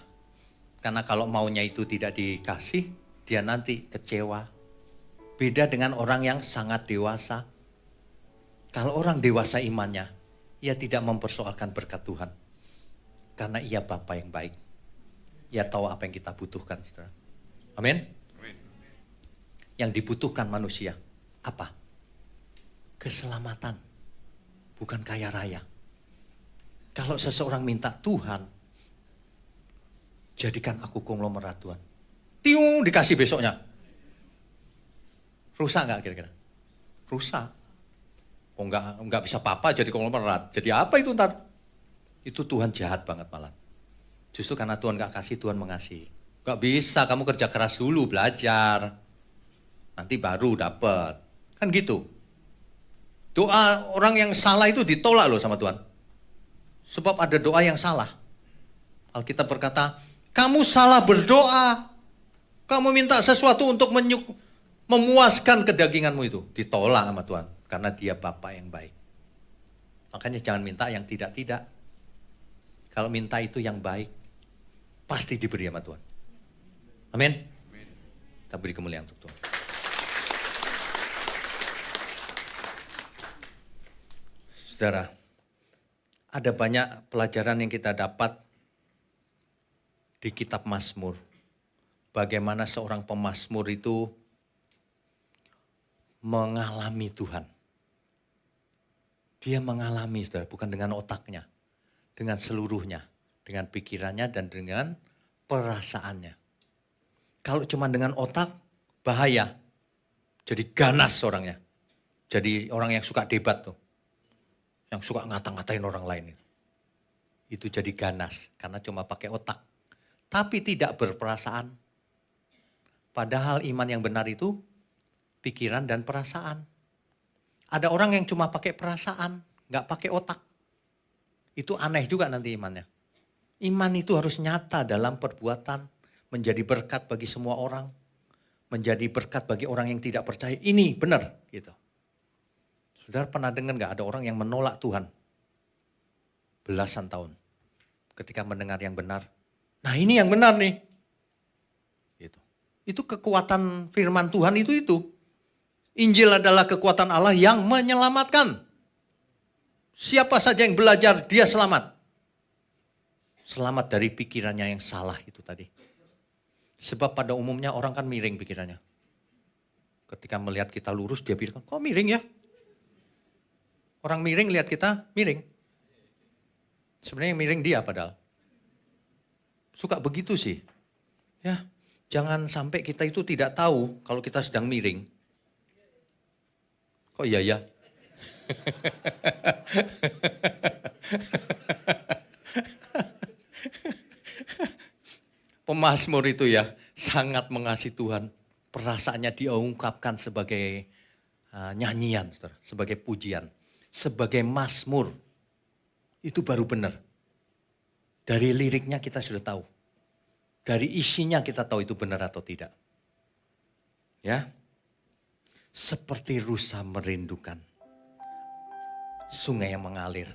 Speaker 1: Karena kalau maunya itu tidak dikasih, dia nanti kecewa. Beda dengan orang yang sangat dewasa. Kalau orang dewasa imannya, ia tidak mempersoalkan berkat Tuhan. Karena ia Bapa yang baik. Ia tahu apa yang kita butuhkan. Saudara. Amin. Yang dibutuhkan manusia, apa? Keselamatan. Bukan kaya raya. Kalau seseorang minta Tuhan, jadikan aku konglomerat Tuhan. Tiung, dikasih besoknya. Rusak nggak kira-kira? Rusak. Oh nggak bisa apa-apa jadi konglomerat. Jadi apa itu ntar? Itu Tuhan jahat banget malah. Justru karena Tuhan nggak kasih, Tuhan mengasihi. Nggak bisa, kamu kerja keras dulu, belajar. Nanti baru dapat. Kan gitu. Doa orang yang salah itu ditolak loh sama Tuhan. Sebab ada doa yang salah. Alkitab berkata, kamu salah berdoa. Kamu minta sesuatu untuk memuaskan kedaginganmu itu. Ditolak sama Tuhan. Karena dia Bapa yang baik. Makanya jangan minta yang tidak-tidak. Kalau minta itu yang baik, pasti diberi sama Tuhan. Amin. Kita beri kemuliaan untuk Tuhan. Saudara, ada banyak pelajaran yang kita dapat di kitab Mazmur. Bagaimana seorang pemazmur itu mengalami Tuhan. Dia mengalami, saudara, bukan dengan otaknya. Dengan seluruhnya. Dengan pikirannya dan dengan perasaannya. Kalau cuma dengan otak, bahaya. Jadi ganas orangnya. Jadi orang yang suka debat tuh. Yang suka ngata-ngatain orang lain itu. Itu jadi ganas karena cuma pakai otak. Tapi tidak berperasaan. Padahal iman yang benar itu pikiran dan perasaan. Ada orang yang cuma pakai perasaan, nggak pakai otak. Itu aneh juga nanti imannya. Iman itu harus nyata dalam perbuatan, menjadi berkat bagi semua orang, menjadi berkat bagi orang yang tidak percaya. Ini benar gitu. Saudara pernah dengar nggak ada orang yang menolak Tuhan belasan tahun ketika mendengar yang benar? Nah ini yang benar nih. Gitu. Itu kekuatan firman Tuhan itu. Injil adalah kekuatan Allah yang menyelamatkan. Siapa saja yang belajar dia selamat. Selamat dari pikirannya yang salah itu tadi. Sebab pada umumnya orang kan miring pikirannya. Ketika melihat kita lurus dia bilang, kok miring ya? Orang miring lihat kita miring. Sebenarnya yang miring dia padahal. Suka begitu sih. Ya, jangan sampai kita itu tidak tahu kalau kita sedang miring. Kok iya ya? Pemazmur itu ya sangat mengasihi Tuhan. Perasaannya dia ungkapkan sebagai nyanyian, sebagai pujian, sebagai mazmur. Itu baru benar. Dari liriknya kita sudah tahu. Dari isinya kita tahu itu benar atau tidak. Ya. Seperti rusa merindukan sungai yang mengalir.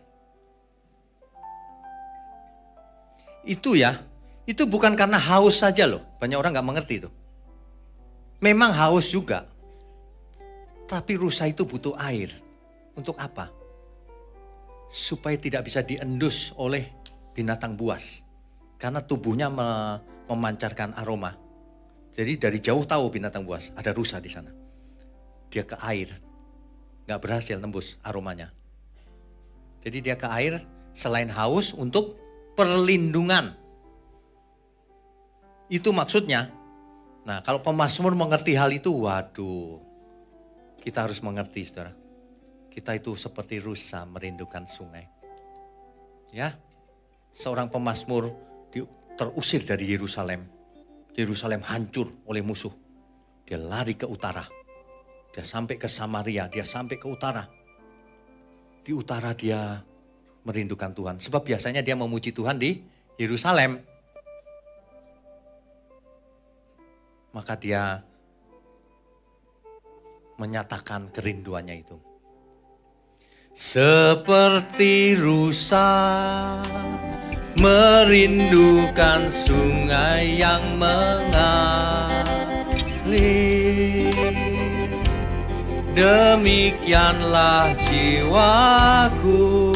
Speaker 1: Itu ya, itu bukan karena haus saja loh. Banyak orang gak mengerti itu. Memang haus juga. Tapi rusa itu butuh air. Untuk apa? Supaya tidak bisa diendus oleh binatang buas. Karena tubuhnya memancarkan aroma. Jadi dari jauh tahu binatang buas, ada rusa di sana. Dia ke air, gak berhasil nembus aromanya. Jadi dia ke air selain haus untuk perlindungan. Itu maksudnya. Nah kalau pemazmur mengerti hal itu, waduh. Kita harus mengerti saudara. Kita itu seperti rusa merindukan sungai. Ya, seorang pemazmur terusir dari Yerusalem. Yerusalem hancur oleh musuh. Dia lari ke utara. Dia sampai ke Samaria, dia sampai ke utara. Di utara dia merindukan Tuhan. Sebab biasanya dia memuji Tuhan di Yerusalem. Maka dia menyatakan kerinduannya itu. Seperti rusa merindukan sungai yang mengalir. Demikianlah jiwaku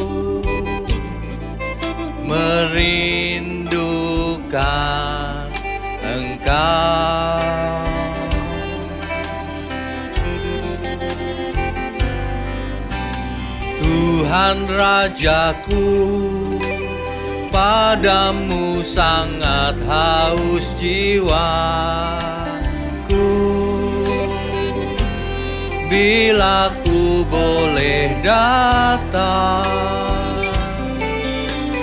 Speaker 1: merindukan Engkau. Tuhan Rajaku, padamu sangat haus jiwaku. Bila ku boleh datang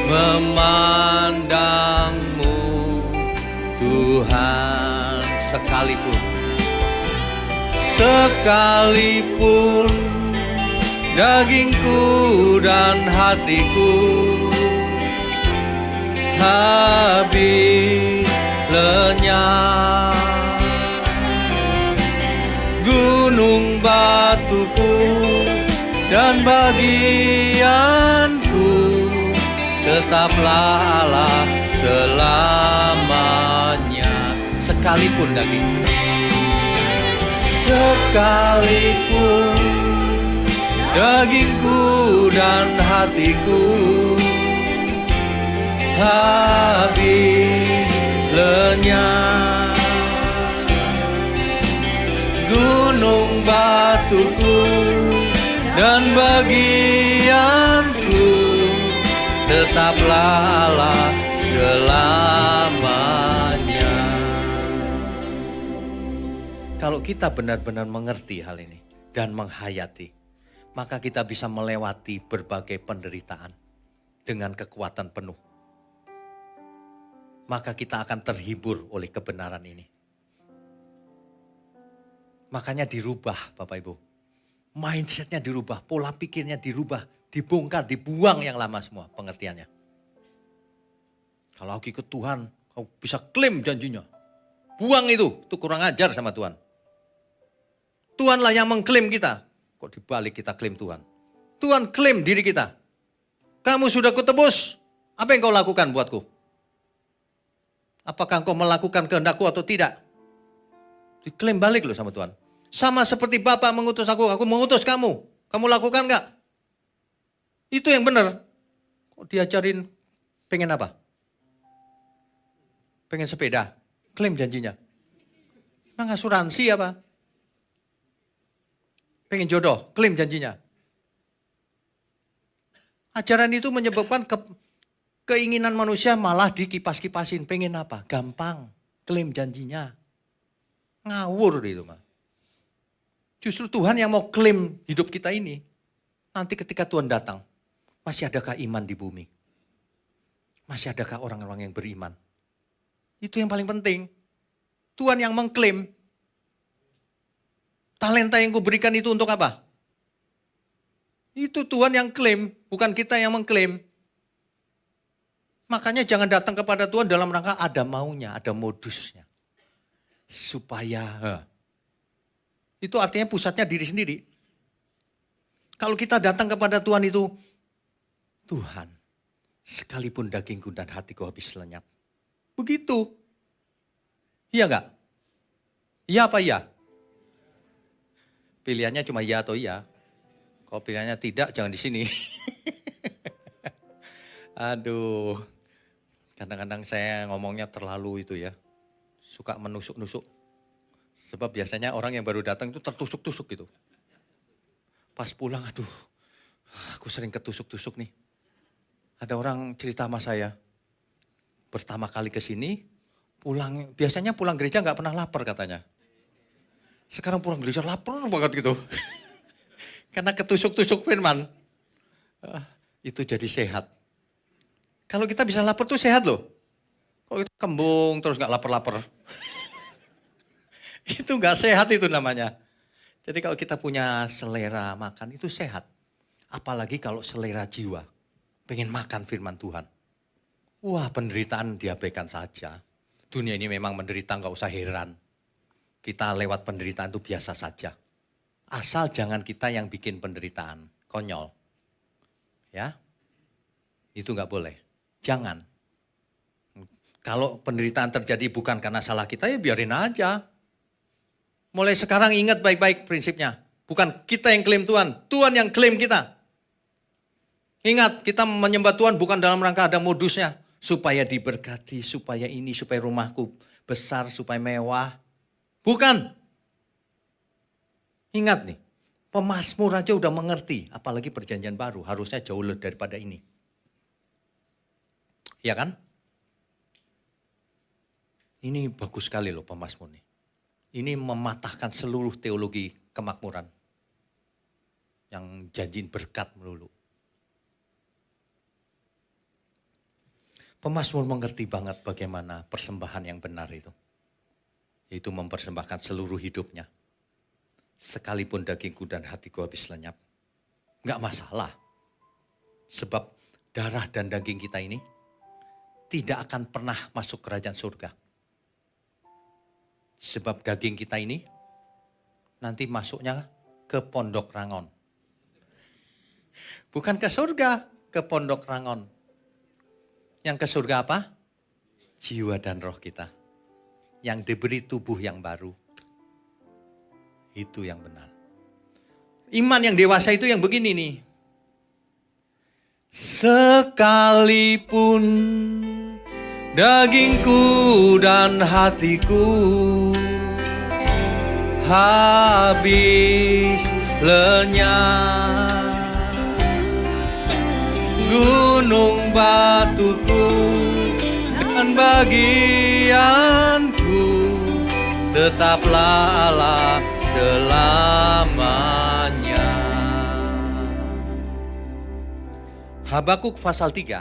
Speaker 1: memandangmu Tuhan, sekalipun dagingku dan hatiku habis lenyap, gunung batuku dan bagianku tetaplah Allah selamanya. Sekalipun dagingku dan hatiku habis lenyap, gunung batuku dan bagianku tetaplah Allah selamanya. Kalau kita benar-benar mengerti hal ini dan menghayati, maka kita bisa melewati berbagai penderitaan dengan kekuatan penuh. Maka kita akan terhibur oleh kebenaran ini. Makanya dirubah Bapak Ibu. Mindsetnya dirubah, pola pikirnya dirubah, dibongkar, dibuang yang lama semua pengertiannya. Kalau aku ikut Tuhan, kau bisa klaim janjinya. Buang itu kurang ajar sama Tuhan. Tuhanlah yang mengklaim kita. Kok dibalik kita klaim Tuhan? Tuhan klaim diri kita. Kamu sudah kutebus, apa yang kau lakukan buatku? Apakah engkau melakukan kehendakku atau tidak? Diklaim balik loh sama Tuhan. Sama seperti Bapa mengutus aku mengutus kamu. Kamu lakukan enggak? Itu yang benar. Kok diajarin pengen apa? Pengen sepeda? Klaim janjinya. Emang asuransi apa? Pengen jodoh? Klaim janjinya. Ajaran itu menyebabkan keinginan manusia malah dikipas-kipasin. Pengen apa? Gampang. Klaim janjinya. Ngawur itu mah. Justru Tuhan yang mau klaim hidup kita ini. Nanti ketika Tuhan datang. Masih adakah iman di bumi? Masih adakah orang-orang yang beriman? Itu yang paling penting. Tuhan yang mengklaim. Talenta yang kuberikan itu untuk apa? Itu Tuhan yang klaim. Bukan kita yang mengklaim. Makanya jangan datang kepada Tuhan dalam rangka ada maunya, ada modusnya. Supaya, itu artinya pusatnya diri sendiri. Kalau kita datang kepada Tuhan itu, Tuhan, sekalipun dagingku dan hatiku habis lenyap. Begitu. Iya enggak? Iya apa iya? Pilihannya cuma iya atau iya. Kalau pilihannya tidak, jangan di sini. Aduh. Kadang-kadang saya ngomongnya terlalu itu ya. Suka menusuk-nusuk. Sebab biasanya orang yang baru datang itu tertusuk-tusuk gitu. Pas pulang, aduh. Aku sering ketusuk-tusuk nih. Ada orang cerita sama saya. Pertama kali ke sini, biasanya pulang gereja nggak pernah lapar katanya. Sekarang pulang gereja lapar banget gitu. Karena ketusuk-tusuk firman. Itu jadi sehat. Kalau kita bisa lapar tuh sehat loh. Kalau kita kembung terus gak lapar-lapar. Itu gak sehat itu namanya. Jadi kalau kita punya selera makan itu sehat. Apalagi kalau selera jiwa. Pengen makan firman Tuhan. Wah, penderitaan diabaikan saja. Dunia ini memang menderita, gak usah heran. Kita lewat penderitaan itu biasa saja. Asal jangan kita yang bikin penderitaan. Konyol. Ya. Itu gak boleh. Jangan. Kalau penderitaan terjadi bukan karena salah kita, ya biarin aja. Mulai sekarang ingat baik-baik prinsipnya. Bukan kita yang klaim Tuhan. Tuhan yang klaim kita. Ingat, kita menyembah Tuhan bukan dalam rangka ada modusnya. Supaya diberkati, supaya ini, supaya rumahku besar, supaya mewah. Bukan. Ingat nih, pemazmur aja udah mengerti. Apalagi perjanjian baru, harusnya jauh lebih daripada ini. Ya kan? Ini bagus sekali loh pemazmur ini. Ini mematahkan seluruh teologi kemakmuran. Yang janjiin berkat melulu. Pemazmur mengerti banget bagaimana persembahan yang benar itu. Yaitu mempersembahkan seluruh hidupnya. Sekalipun dagingku dan hatiku habis lenyap. Enggak masalah. Sebab darah dan daging kita ini tidak akan pernah masuk kerajaan surga. Sebab daging kita ini nanti masuknya ke pondok rangon. Bukan ke surga, ke pondok rangon. Yang ke surga apa? Jiwa dan roh kita. Yang diberi tubuh yang baru. Itu yang benar. Iman yang dewasa itu yang begini nih. Sekalipun dagingku dan hatiku habis lenyap, gunung batuku dan bagianku tetaplah Allah selamanya. Habakuk pasal 3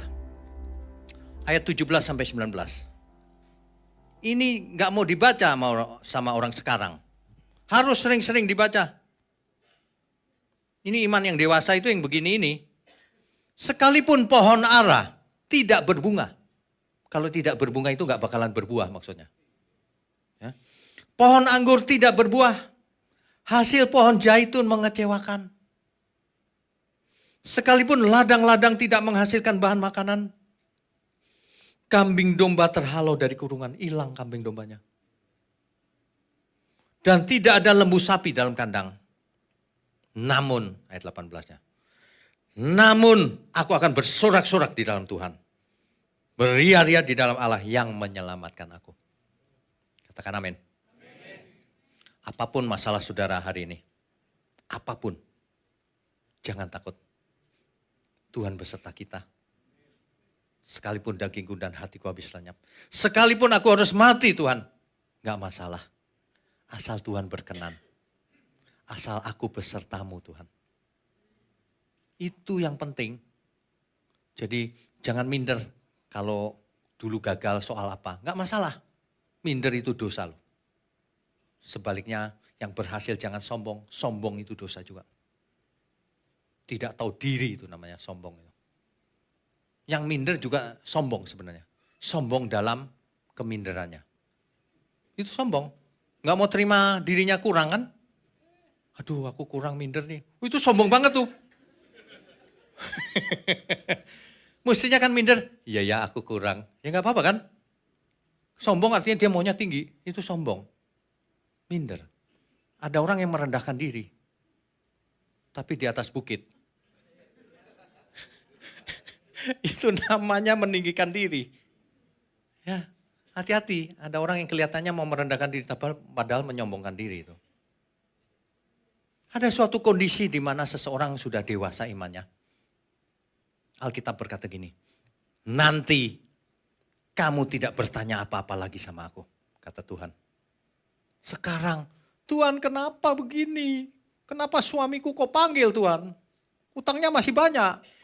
Speaker 1: ayat 17 sampai 19. Ini nggak mau dibaca sama orang sekarang. Harus sering-sering dibaca. Ini iman yang dewasa itu yang begini ini. Sekalipun pohon ara tidak berbunga. Kalau tidak berbunga itu nggak bakalan berbuah maksudnya. Ya. Pohon anggur tidak berbuah. Hasil pohon zaitun mengecewakan. Sekalipun ladang-ladang tidak menghasilkan bahan makanan. Kambing domba terhalau dari kurungan. Hilang kambing dombanya. Dan tidak ada lembu sapi dalam kandang. Namun, ayat 18-nya. Namun aku akan bersorak-sorak di dalam Tuhan. Beria-ria di dalam Allah yang menyelamatkan aku. Katakan amin. Apapun masalah saudara hari ini. Apapun. Jangan takut. Tuhan beserta kita. Sekalipun dagingku dan hatiku habis lenyap. Sekalipun aku harus mati Tuhan. Gak masalah. Asal Tuhan berkenan. Asal aku besertamu Tuhan. Itu yang penting. Jadi jangan minder kalau dulu gagal soal apa. Gak masalah. Minder itu dosa loh. Sebaliknya yang berhasil jangan sombong. Sombong itu dosa juga. Tidak tahu diri itu namanya sombong. Yang minder juga sombong sebenarnya. Sombong dalam keminderannya. Itu sombong. Gak mau terima dirinya kurang kan? Aduh aku kurang minder nih. Itu sombong banget tuh. Mestinya kan minder. Iya ya aku kurang. Ya gak apa-apa kan? Sombong artinya dia maunya tinggi. Itu sombong. Minder. Ada orang yang merendahkan diri. Tapi di atas bukit. Itu namanya meninggikan diri. Ya, hati-hati. Ada orang yang kelihatannya mau merendahkan diri, padahal menyombongkan diri itu. Ada suatu kondisi di mana seseorang sudah dewasa imannya. Alkitab berkata gini, nanti kamu tidak bertanya apa-apa lagi sama aku, kata Tuhan. Sekarang, Tuhan kenapa begini? Kenapa suamiku kok panggil Tuhan? Utangnya masih banyak.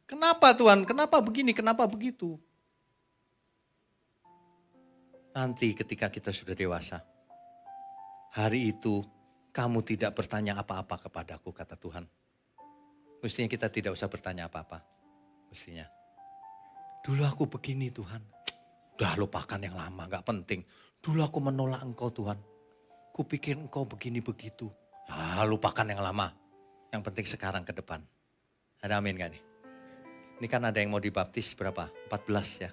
Speaker 1: Kenapa Tuhan? Kenapa begini? Kenapa begitu? Nanti ketika kita sudah dewasa, hari itu kamu tidak bertanya apa-apa kepadaku, kata Tuhan. Mestinya kita tidak usah bertanya apa-apa. Mestinya. Dulu aku begini Tuhan. Udah lupakan yang lama, gak penting. Dulu aku menolak engkau Tuhan. Kupikir engkau begini begitu. Lupakan yang lama. Yang penting sekarang ke depan. Ada amin gak nih? Ini kan ada yang mau dibaptis berapa? 14 ya.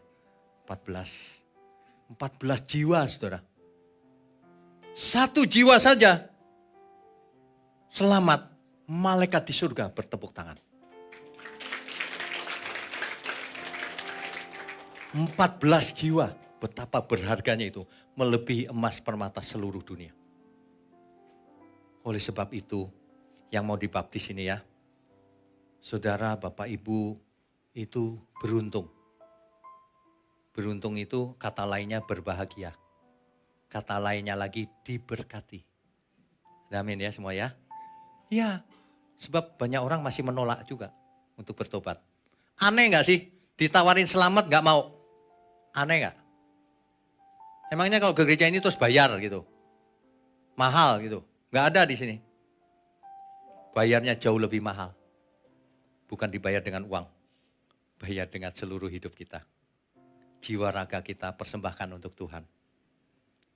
Speaker 1: 14 jiwa saudara. 1 jiwa saja. Selamat. Malaikat di surga bertepuk tangan. 14 jiwa. Betapa berharganya itu. Melebihi emas permata seluruh dunia. Oleh sebab itu. Yang mau dibaptis ini ya. Saudara, Bapak, Ibu. itu beruntung. Beruntung itu kata lainnya berbahagia. Kata lainnya lagi diberkati. Amin ya semua ya. Iya, sebab banyak orang masih menolak juga untuk bertobat. Aneh gak sih? Ditawarin selamat gak mau. Aneh gak? Emangnya kalau ke gereja ini terus bayar gitu? Mahal gitu? Gak ada di sini. Bayarnya jauh lebih mahal. Bukan dibayar dengan uang. Bayar dengan seluruh hidup kita. Jiwa raga kita persembahkan untuk Tuhan.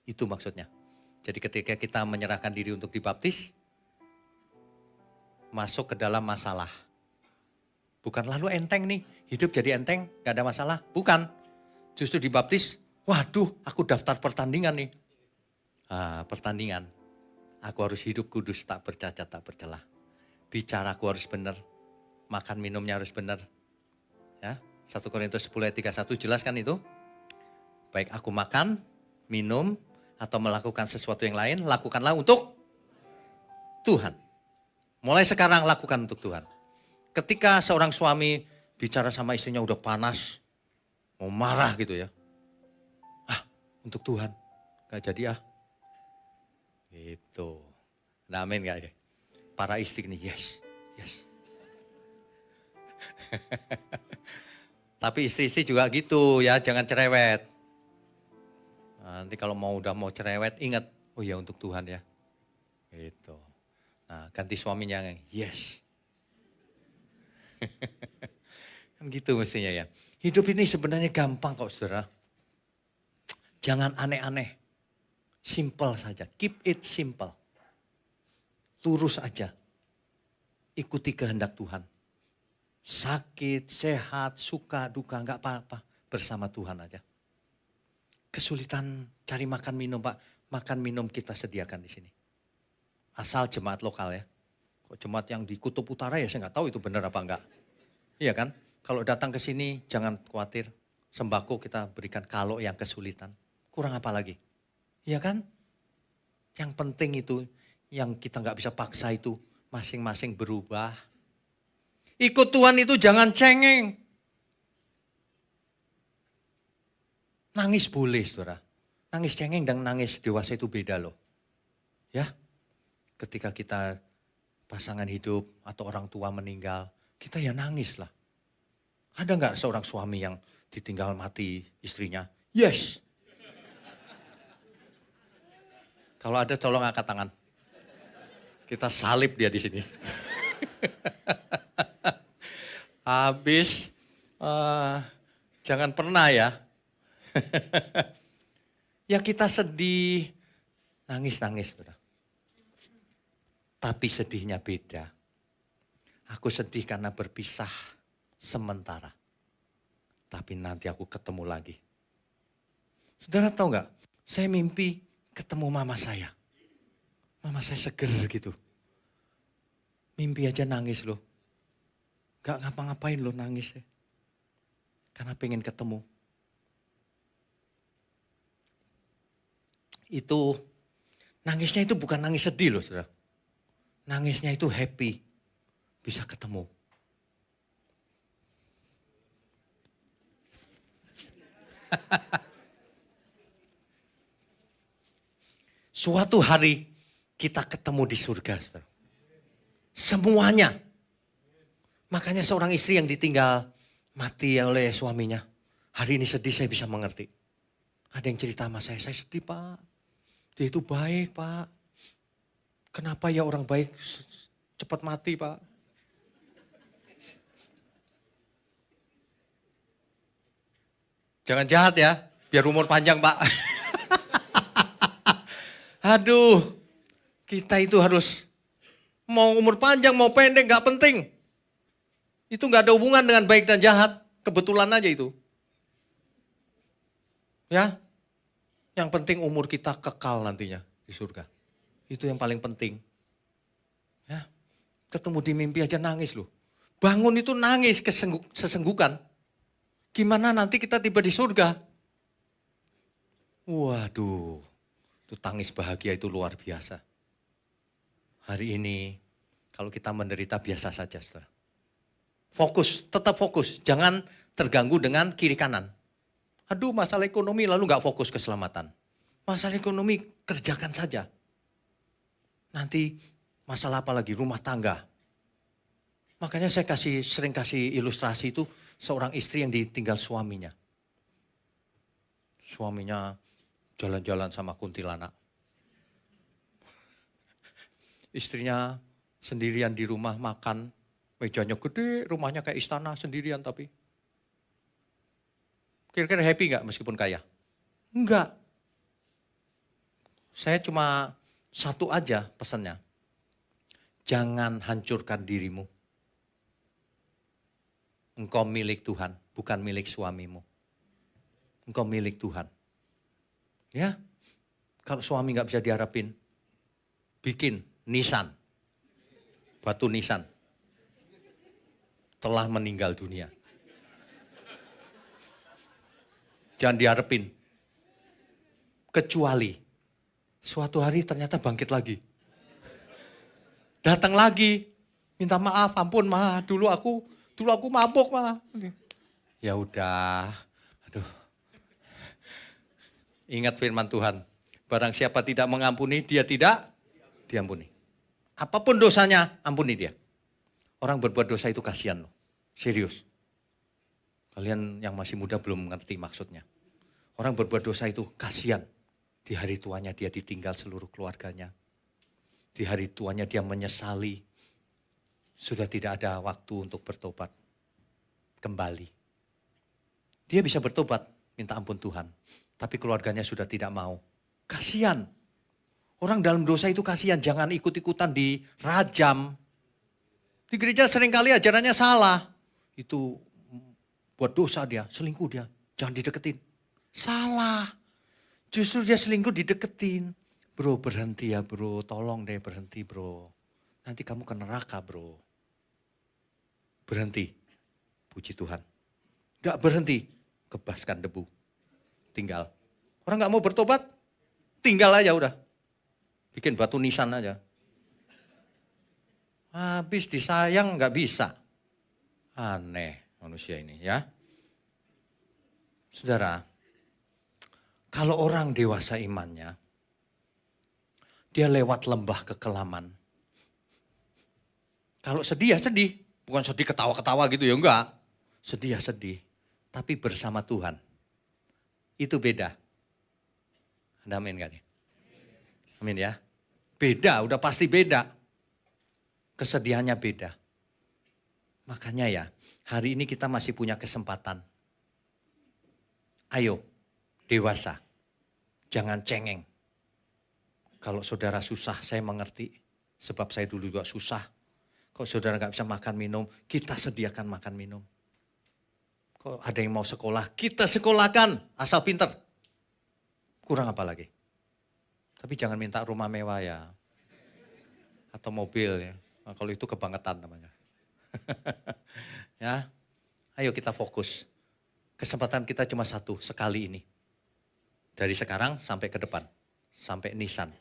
Speaker 1: Itu maksudnya. Jadi ketika kita menyerahkan diri untuk dibaptis, masuk ke dalam masalah. Bukan lalu enteng nih, hidup jadi enteng, gak ada masalah. Bukan, justru dibaptis, waduh aku daftar pertandingan nih. Pertandingan, aku harus hidup kudus, tak bercacat, tak bercelah. Bicaraku harus benar, makan minumnya harus benar. Ya, 1 Korintus 10 ayat 31 jelaskan itu. Baik aku makan, minum, atau melakukan sesuatu yang lain, lakukanlah untuk Tuhan. Mulai sekarang lakukan untuk Tuhan. Ketika seorang suami bicara sama istrinya udah panas, mau marah gitu ya. Untuk Tuhan, gak jadi Gitu. Nah, amin gak ya? Para istri ini, yes. Tapi istri-istri juga gitu ya, jangan cerewet. Nanti kalau udah mau cerewet, ingat, oh ya untuk Tuhan ya. Gitu. Nah, ganti suaminya, yes. Kan gitu mestinya ya. Hidup ini sebenarnya gampang kok saudara. Jangan aneh-aneh. Simple saja. Keep it simple. Lurus aja. Ikuti kehendak Tuhan. Sakit, sehat, suka, duka, enggak apa-apa. Bersama Tuhan aja. Kesulitan cari makan minum Pak. Makan minum kita sediakan di sini. Asal jemaat lokal ya. Kok jemaat yang di Kutub Utara ya saya nggak tahu itu benar apa enggak. Iya kan? Kalau datang ke sini jangan khawatir. Sembako kita berikan kalau yang kesulitan. Kurang apa lagi? Iya kan? Yang penting itu, yang kita nggak bisa paksa itu masing-masing berubah. Ikut Tuhan itu jangan cengeng. Nangis boleh saudara. Nangis cengeng dan nangis dewasa itu beda loh. Ya, ketika kita pasangan hidup atau orang tua meninggal, kita ya nangis lah. Ada nggak seorang suami yang ditinggal mati istrinya? Yes. Kalau ada tolong angkat tangan. Kita salib dia di sini. Habis, jangan pernah ya. Ya kita sedih, nangis-nangis. Tapi sedihnya beda. Aku sedih karena berpisah sementara. Tapi nanti aku ketemu lagi. Saudara tahu nggak? Saya mimpi ketemu mama saya. Mama saya seger gitu. Mimpi aja nangis loh. Gak ngapa-ngapain loh nangis ya. Karena pengen ketemu. Itu, nangisnya itu bukan nangis sedih loh saudara. Nangisnya itu happy. Bisa ketemu. Suatu hari kita ketemu di surga. Saudara. Semuanya. Makanya seorang istri yang ditinggal mati oleh suaminya. Hari ini sedih saya bisa mengerti. Ada yang cerita sama saya sedih Pak. Dia itu baik Pak. Kenapa ya orang baik cepat mati Pak? Jangan jahat ya, biar umur panjang Pak. Aduh, kita itu harus mau umur panjang mau pendek gak penting. Itu gak ada hubungan dengan baik dan jahat, kebetulan aja itu. Ya, yang penting umur kita kekal nantinya di surga. Itu yang paling penting. Ya, ketemu di mimpi aja nangis loh. Bangun itu nangis sesenggukan. Gimana nanti kita tiba di surga? Waduh, itu tangis bahagia itu luar biasa. Hari ini kalau kita menderita biasa saja, saudara. Fokus, tetap fokus. Jangan terganggu dengan kiri kanan. Aduh, masalah ekonomi lalu nggak fokus keselamatan. Masalah ekonomi kerjakan saja. Nanti masalah apa lagi? Rumah tangga. Makanya saya sering kasih ilustrasi itu seorang istri yang ditinggal suaminya. Suaminya jalan-jalan sama kuntilanak. Istrinya sendirian di rumah makan, mejanya gede, rumahnya kayak istana sendirian tapi. Kira-kira happy nggak meskipun kaya? Enggak. Saya cuma satu aja pesannya. Jangan hancurkan dirimu. Engkau milik Tuhan, bukan milik suamimu. Engkau milik Tuhan. Ya, kalau suami nggak bisa diharapin, bikin nisan. Batu nisan. Telah meninggal dunia. Jangan diharapin. Kecuali suatu hari ternyata bangkit lagi. Datang lagi. Minta maaf, ampun ma, dulu aku mabuk ma. Ya udah. Aduh. Ingat firman Tuhan. Barang siapa tidak mengampuni, dia tidak diampuni. Apapun dosanya, ampuni dia. Orang berbuat dosa itu kasihan loh. Serius. Kalian yang masih muda belum mengerti maksudnya. Orang berbuat dosa itu kasihan. Di hari tuanya dia ditinggal seluruh keluarganya. Di hari tuanya dia menyesali. Sudah tidak ada waktu untuk bertobat. Kembali. Dia bisa bertobat, minta ampun Tuhan. Tapi keluarganya sudah tidak mau. Kasihan. Orang dalam dosa itu kasihan. Jangan ikut-ikutan dirajam. Di gereja seringkali ajarannya salah. Itu buat dosa dia, selingkuh dia. Jangan dideketin. Salah. Justru dia selingkuh dideketin. Bro berhenti ya bro, tolong deh berhenti bro. Nanti kamu ke neraka bro. Berhenti. Puji Tuhan. Gak berhenti, kebaskan debu. Tinggal. Orang gak mau bertobat, tinggal aja udah. Bikin batu nisan aja. Habis disayang gak bisa. Aneh manusia ini ya. Saudara, kalau orang dewasa imannya, dia lewat lembah kekelaman. Kalau sedih ya sedih. Bukan sedih ketawa-ketawa gitu ya, enggak. Sedih ya sedih. Tapi bersama Tuhan. Itu beda. Anda amin gak nih? Amin ya. Beda, udah pasti beda. Kesedihannya beda. Makanya ya, hari ini kita masih punya kesempatan. Ayo, dewasa. Jangan cengeng. Kalau saudara susah, saya mengerti. Sebab saya dulu juga susah. Kalau saudara gak bisa makan minum, kita sediakan makan minum. Kalau ada yang mau sekolah, kita sekolahkan. Asal pinter. Kurang apa lagi? Tapi jangan minta rumah mewah ya. Atau mobil ya. Nah, kalau itu kebangetan namanya. Ya, ayo kita fokus. Kesempatan kita cuma satu, sekali ini. Dari sekarang sampai ke depan. Sampai nisan.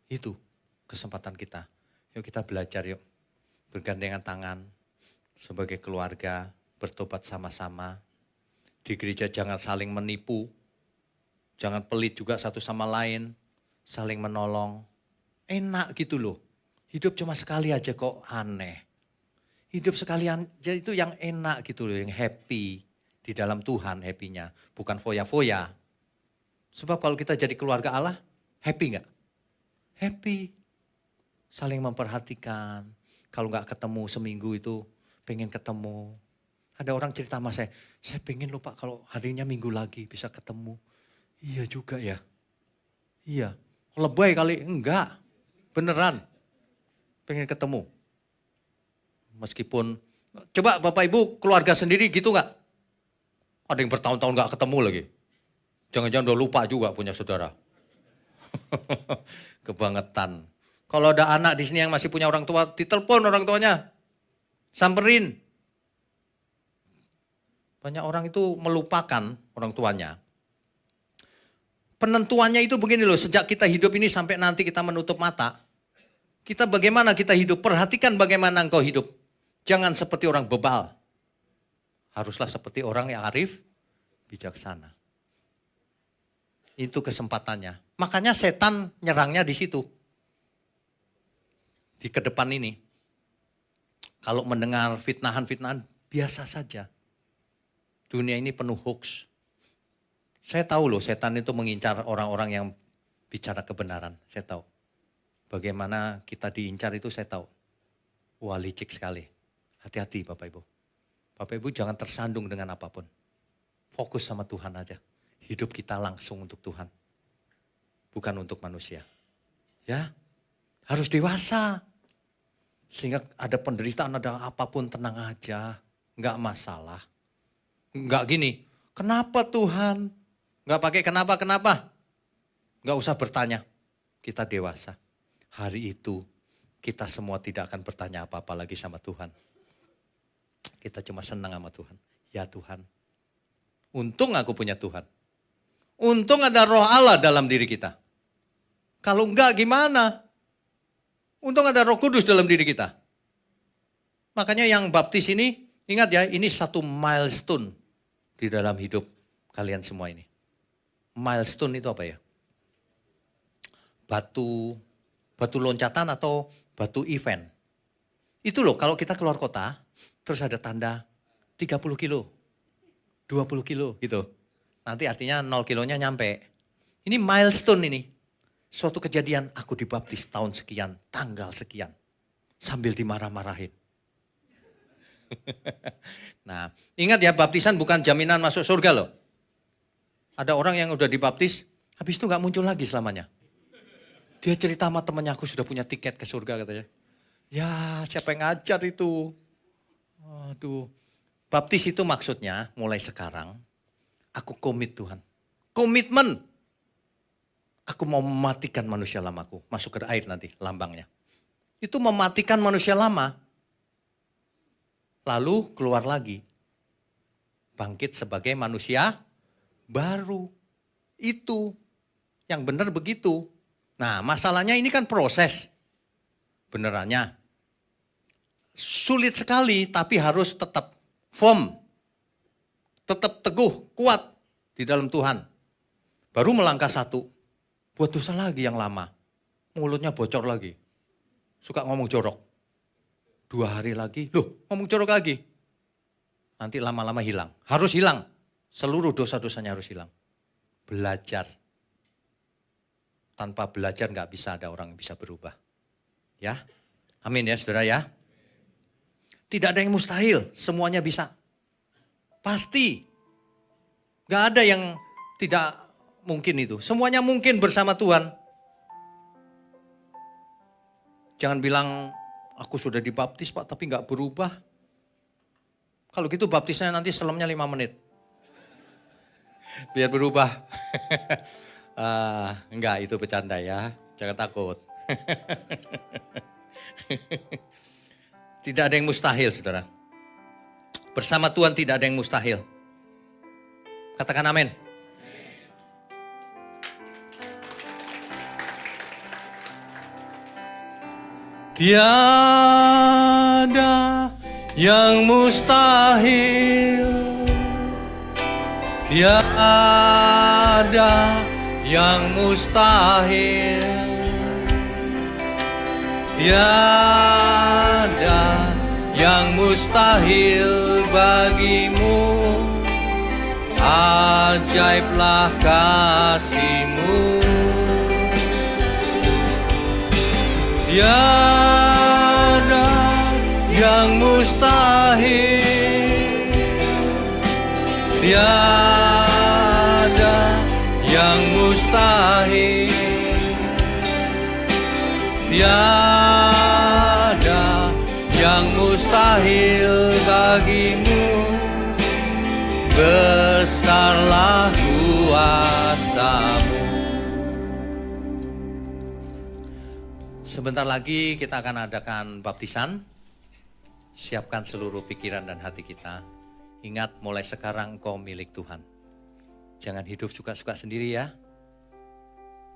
Speaker 1: Itu kesempatan kita. Yuk kita belajar yuk. Bergandengan tangan. Sebagai keluarga, bertobat sama-sama. Di gereja jangan saling menipu. Jangan pelit juga satu sama lain. Saling menolong. Enak gitu loh. Hidup cuma sekali aja kok aneh. Hidup sekalian aja itu yang enak gitu loh. Yang happy. Di dalam Tuhan happy-nya. Bukan foya-foya. Sebab kalau kita jadi keluarga Allah, happy gak? Happy. Saling memperhatikan. Kalau gak ketemu seminggu itu, pengen ketemu. Ada orang cerita sama saya pengen loh Pak kalau harinya minggu lagi bisa ketemu. Iya juga ya. Iya. Lebay kali, enggak. Beneran. Pengen ketemu. Meskipun, coba Bapak Ibu keluarga sendiri gitu gak? Ada yang bertahun-tahun gak ketemu lagi. Jangan-jangan udah lupa juga punya saudara. Kebangetan. Kalau ada anak di sini yang masih punya orang tua, ditelepon orang tuanya. Samperin. Banyak orang itu melupakan orang tuanya. Penentuannya itu begini loh, sejak kita hidup ini sampai nanti kita menutup mata. Kita bagaimana kita hidup, perhatikan bagaimana engkau hidup. Jangan seperti orang bebal. Haruslah seperti orang yang arif, bijaksana. Itu kesempatannya. Makanya setan nyerangnya di situ. Di ke depan ini. Kalau mendengar fitnahan-fitnahan, biasa saja. Dunia ini penuh hoax. Saya tahu loh, setan itu mengincar orang-orang yang bicara kebenaran. Saya tahu. Bagaimana kita diincar itu saya tahu. Wah, licik sekali. Hati-hati Bapak Ibu. Bapak Ibu jangan tersandung dengan apapun. Fokus sama Tuhan aja. Hidup kita langsung untuk Tuhan. Bukan untuk manusia. Ya, harus dewasa. Sehingga ada penderitaan, ada apapun tenang aja. Enggak masalah. Enggak gini, kenapa Tuhan? Enggak pakai kenapa. Enggak usah bertanya. Kita dewasa. Hari itu kita semua tidak akan bertanya apa-apa lagi sama Tuhan. Kita cuma senang sama Tuhan. Ya Tuhan, untung aku punya Tuhan. Untung ada roh Allah dalam diri kita. Kalau enggak gimana? Untung ada Roh Kudus dalam diri kita. Makanya yang baptis ini, ingat ya, ini satu milestone di dalam hidup kalian semua ini. Milestone itu apa ya? Batu loncatan atau batu event. Itu loh kalau kita keluar kota, terus ada tanda 30 kilo, 20 kilo gitu. Nanti artinya 0 kilonya nyampe. Ini milestone ini. Suatu kejadian, aku dibaptis tahun sekian, tanggal sekian. Sambil dimarah-marahin. Nah, ingat ya, baptisan bukan jaminan masuk surga loh. Ada orang yang udah dibaptis, habis itu gak muncul lagi selamanya. Dia cerita sama temannya, aku sudah punya tiket ke surga katanya. Ya, siapa yang ngajar itu? Aduh. Baptis itu maksudnya mulai sekarang, aku komit Tuhan. Komitmen. Aku mau mematikan manusia lamaku. Masuk ke air nanti, lambangnya. Itu mematikan manusia lama. Lalu keluar lagi. Bangkit sebagai manusia baru. Itu. Yang benar begitu. Nah, masalahnya ini kan proses. Benerannya. Sulit sekali, tapi harus tetap firm. Tetap teguh, kuat di dalam Tuhan. Baru melangkah satu. Buat dosa lagi yang lama. Mulutnya bocor lagi. Suka ngomong jorok. 2 hari lagi, loh ngomong jorok lagi. Nanti lama-lama hilang. Harus hilang. Seluruh dosa-dosanya harus hilang. Belajar. Tanpa belajar gak bisa ada orang yang bisa berubah. Ya, amin ya saudara ya. Tidak ada yang mustahil, semuanya bisa. Pasti. Gak ada yang tidak mungkin itu. Semuanya mungkin bersama Tuhan. Jangan bilang, aku sudah dibaptis Pak tapi gak berubah. Kalau gitu baptisnya nanti selamnya 5 menit. Biar berubah. Enggak, itu bercanda ya. Jangan takut. Tidak ada yang mustahil, saudara. Bersama Tuhan tidak ada yang mustahil. Katakan amin. Tiada yang mustahil. Tiada yang mustahil. Tiada yang mustahil bagimu. Ajaiblah kasih-Mu. Tiada yang mustahil. Tiada yang mustahil. Tiada yang mustahil bagimu. Besarlah kuasa-Mu. Sebentar lagi kita akan adakan baptisan. Siapkan seluruh pikiran dan hati kita. Ingat, mulai sekarang engkau milik Tuhan. Jangan hidup suka-suka sendiri ya.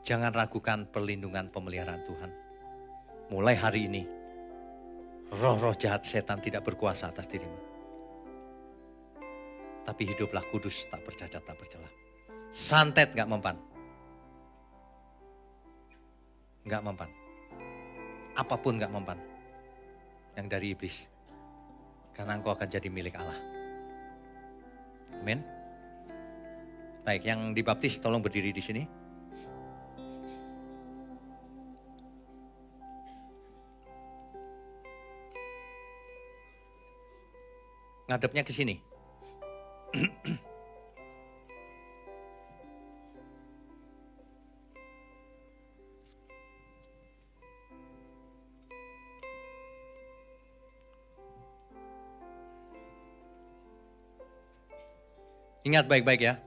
Speaker 1: Jangan ragukan perlindungan pemeliharaan Tuhan. Mulai hari ini, roh-roh jahat setan tidak berkuasa atas dirimu. Tapi hiduplah kudus, tak bercacat, tak bercela. Santet gak mempan. Gak mempan. Apapun gak mempan. Yang dari iblis. Karena engkau akan jadi milik Allah. Amin. Baik, yang dibaptis tolong berdiri di sini. Ngadepnya ke sini. Ingat baik-baik ya.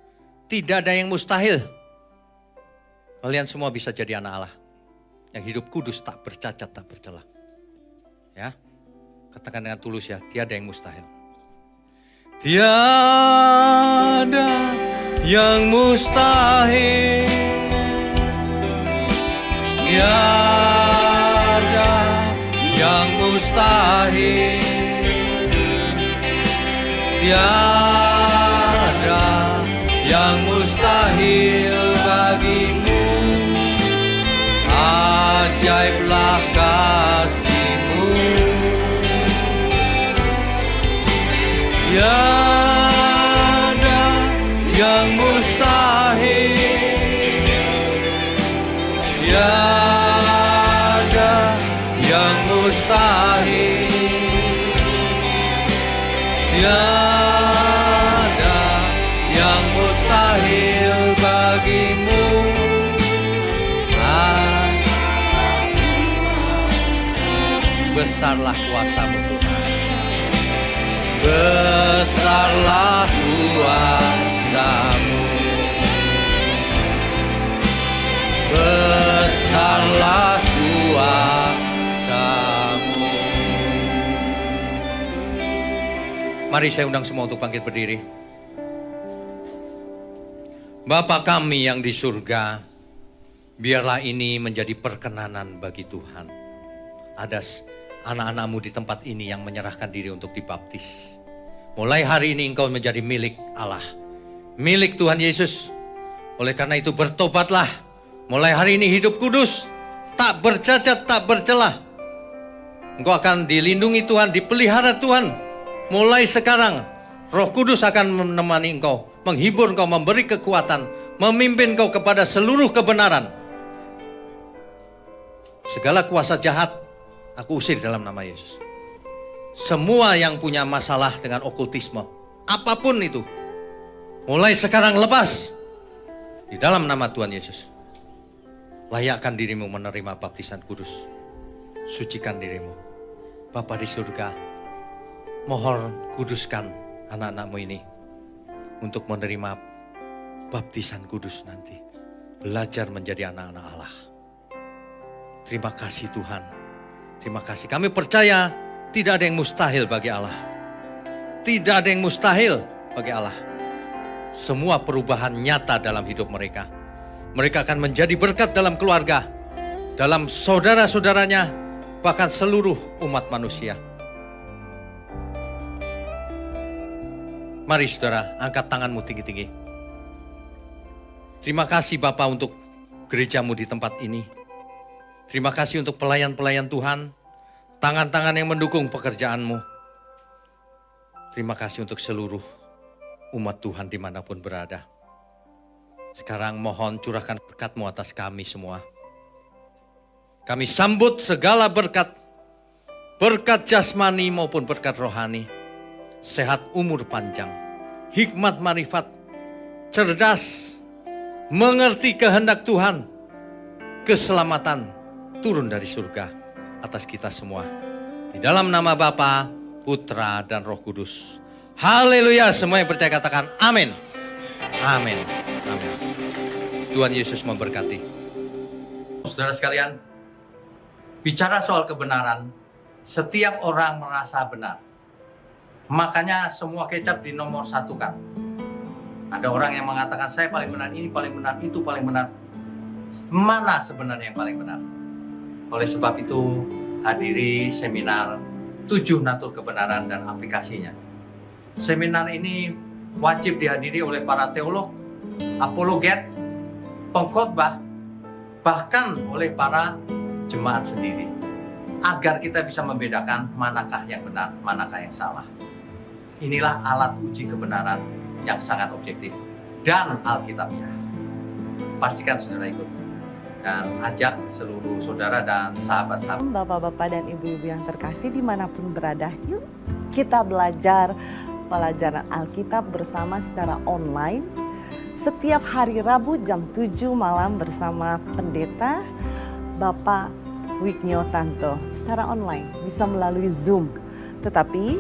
Speaker 1: Tidak ada yang mustahil. Kalian semua bisa jadi anak Allah. Yang hidup kudus, tak bercacat, tak bercela. Ya. Katakan dengan tulus ya, tiada yang mustahil. Tiada yang mustahil. Tiada yang mustahil. Tiada yang mustahil bagimu. Ajaiblah kasih-Mu. Tiada yang mustahil. Tiada yang mustahil. Tiada yang mustahil bagimu. Besarlah kuasa-Mu Tuhan. Besarlah kuasa-Mu. Besarlah kuasa-Mu. Mari saya undang semua untuk bangkit berdiri. Bapa kami yang di surga, biarlah ini menjadi perkenanan bagi Tuhan. Ada anak-anak-Mu di tempat ini yang menyerahkan diri untuk dibaptis. Mulai hari ini engkau menjadi milik Allah. Milik Tuhan Yesus. Oleh karena itu bertobatlah. Mulai hari ini hidup kudus. Tak bercacat, tak bercelah. Engkau akan dilindungi Tuhan, dipelihara Tuhan. Mulai sekarang Roh Kudus akan menemani engkau. Menghibur engkau, memberi kekuatan. Memimpin engkau kepada seluruh kebenaran. Segala kuasa jahat aku usir dalam nama Yesus. Semua yang punya masalah dengan okultisme, apapun itu, mulai sekarang lepas. Di dalam nama Tuhan Yesus. Layakkan dirimu menerima baptisan kudus. Sucikan dirimu. Bapa di surga, mohon kuduskan anak-anak-Mu ini. Untuk menerima baptisan kudus nanti. Belajar menjadi anak-anak Allah. Terima kasih Tuhan. Terima kasih. Kami percaya tidak ada yang mustahil bagi Allah. Tidak ada yang mustahil bagi Allah. Semua perubahan nyata dalam hidup mereka. Mereka akan menjadi berkat dalam keluarga, dalam saudara-saudaranya, bahkan seluruh umat manusia. Mari saudara, angkat tanganmu tinggi-tinggi. Terima kasih Bapa untuk gereja-Mu di tempat ini. Terima kasih untuk pelayan-pelayan Tuhan, tangan-tangan yang mendukung pekerjaan-Mu. Terima kasih untuk seluruh umat Tuhan dimanapun berada. Sekarang mohon curahkan berkat-Mu atas kami semua. Kami sambut segala berkat, berkat jasmani maupun berkat rohani. Sehat umur panjang, hikmat marifat, cerdas, mengerti kehendak Tuhan, keselamatan turun dari surga atas kita semua. Di dalam nama Bapa, Putra, dan Roh Kudus. Haleluya, semua yang percaya katakan amin. Amin. Amin. Tuhan Yesus memberkati. Saudara sekalian, bicara soal kebenaran, setiap orang merasa benar. Makanya semua kecap dinomor satukan. Ada orang yang mengatakan saya paling benar, ini paling benar, itu paling benar. Mana sebenarnya yang paling benar? Oleh sebab itu hadiri seminar 7 natur kebenaran dan aplikasinya. Seminar ini wajib dihadiri oleh para teolog, apologet, pengkhotbah, bahkan oleh para jemaat sendiri, agar kita bisa membedakan manakah yang benar, manakah yang salah. Inilah alat uji kebenaran yang sangat objektif dan alkitabiah. Pastikan saudara ikut dan ajak seluruh saudara dan sahabat-sahabat.
Speaker 2: Bapak-bapak dan ibu-ibu yang terkasih dimanapun berada, yuk kita belajar pelajaran Alkitab bersama secara online setiap hari Rabu jam 7 malam bersama pendeta Bapak Wignio Tanto secara online, bisa melalui Zoom. Tetapi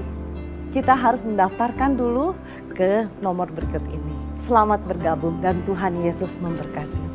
Speaker 2: kita harus mendaftarkan dulu ke nomor berikut ini. Selamat bergabung dan Tuhan Yesus memberkati.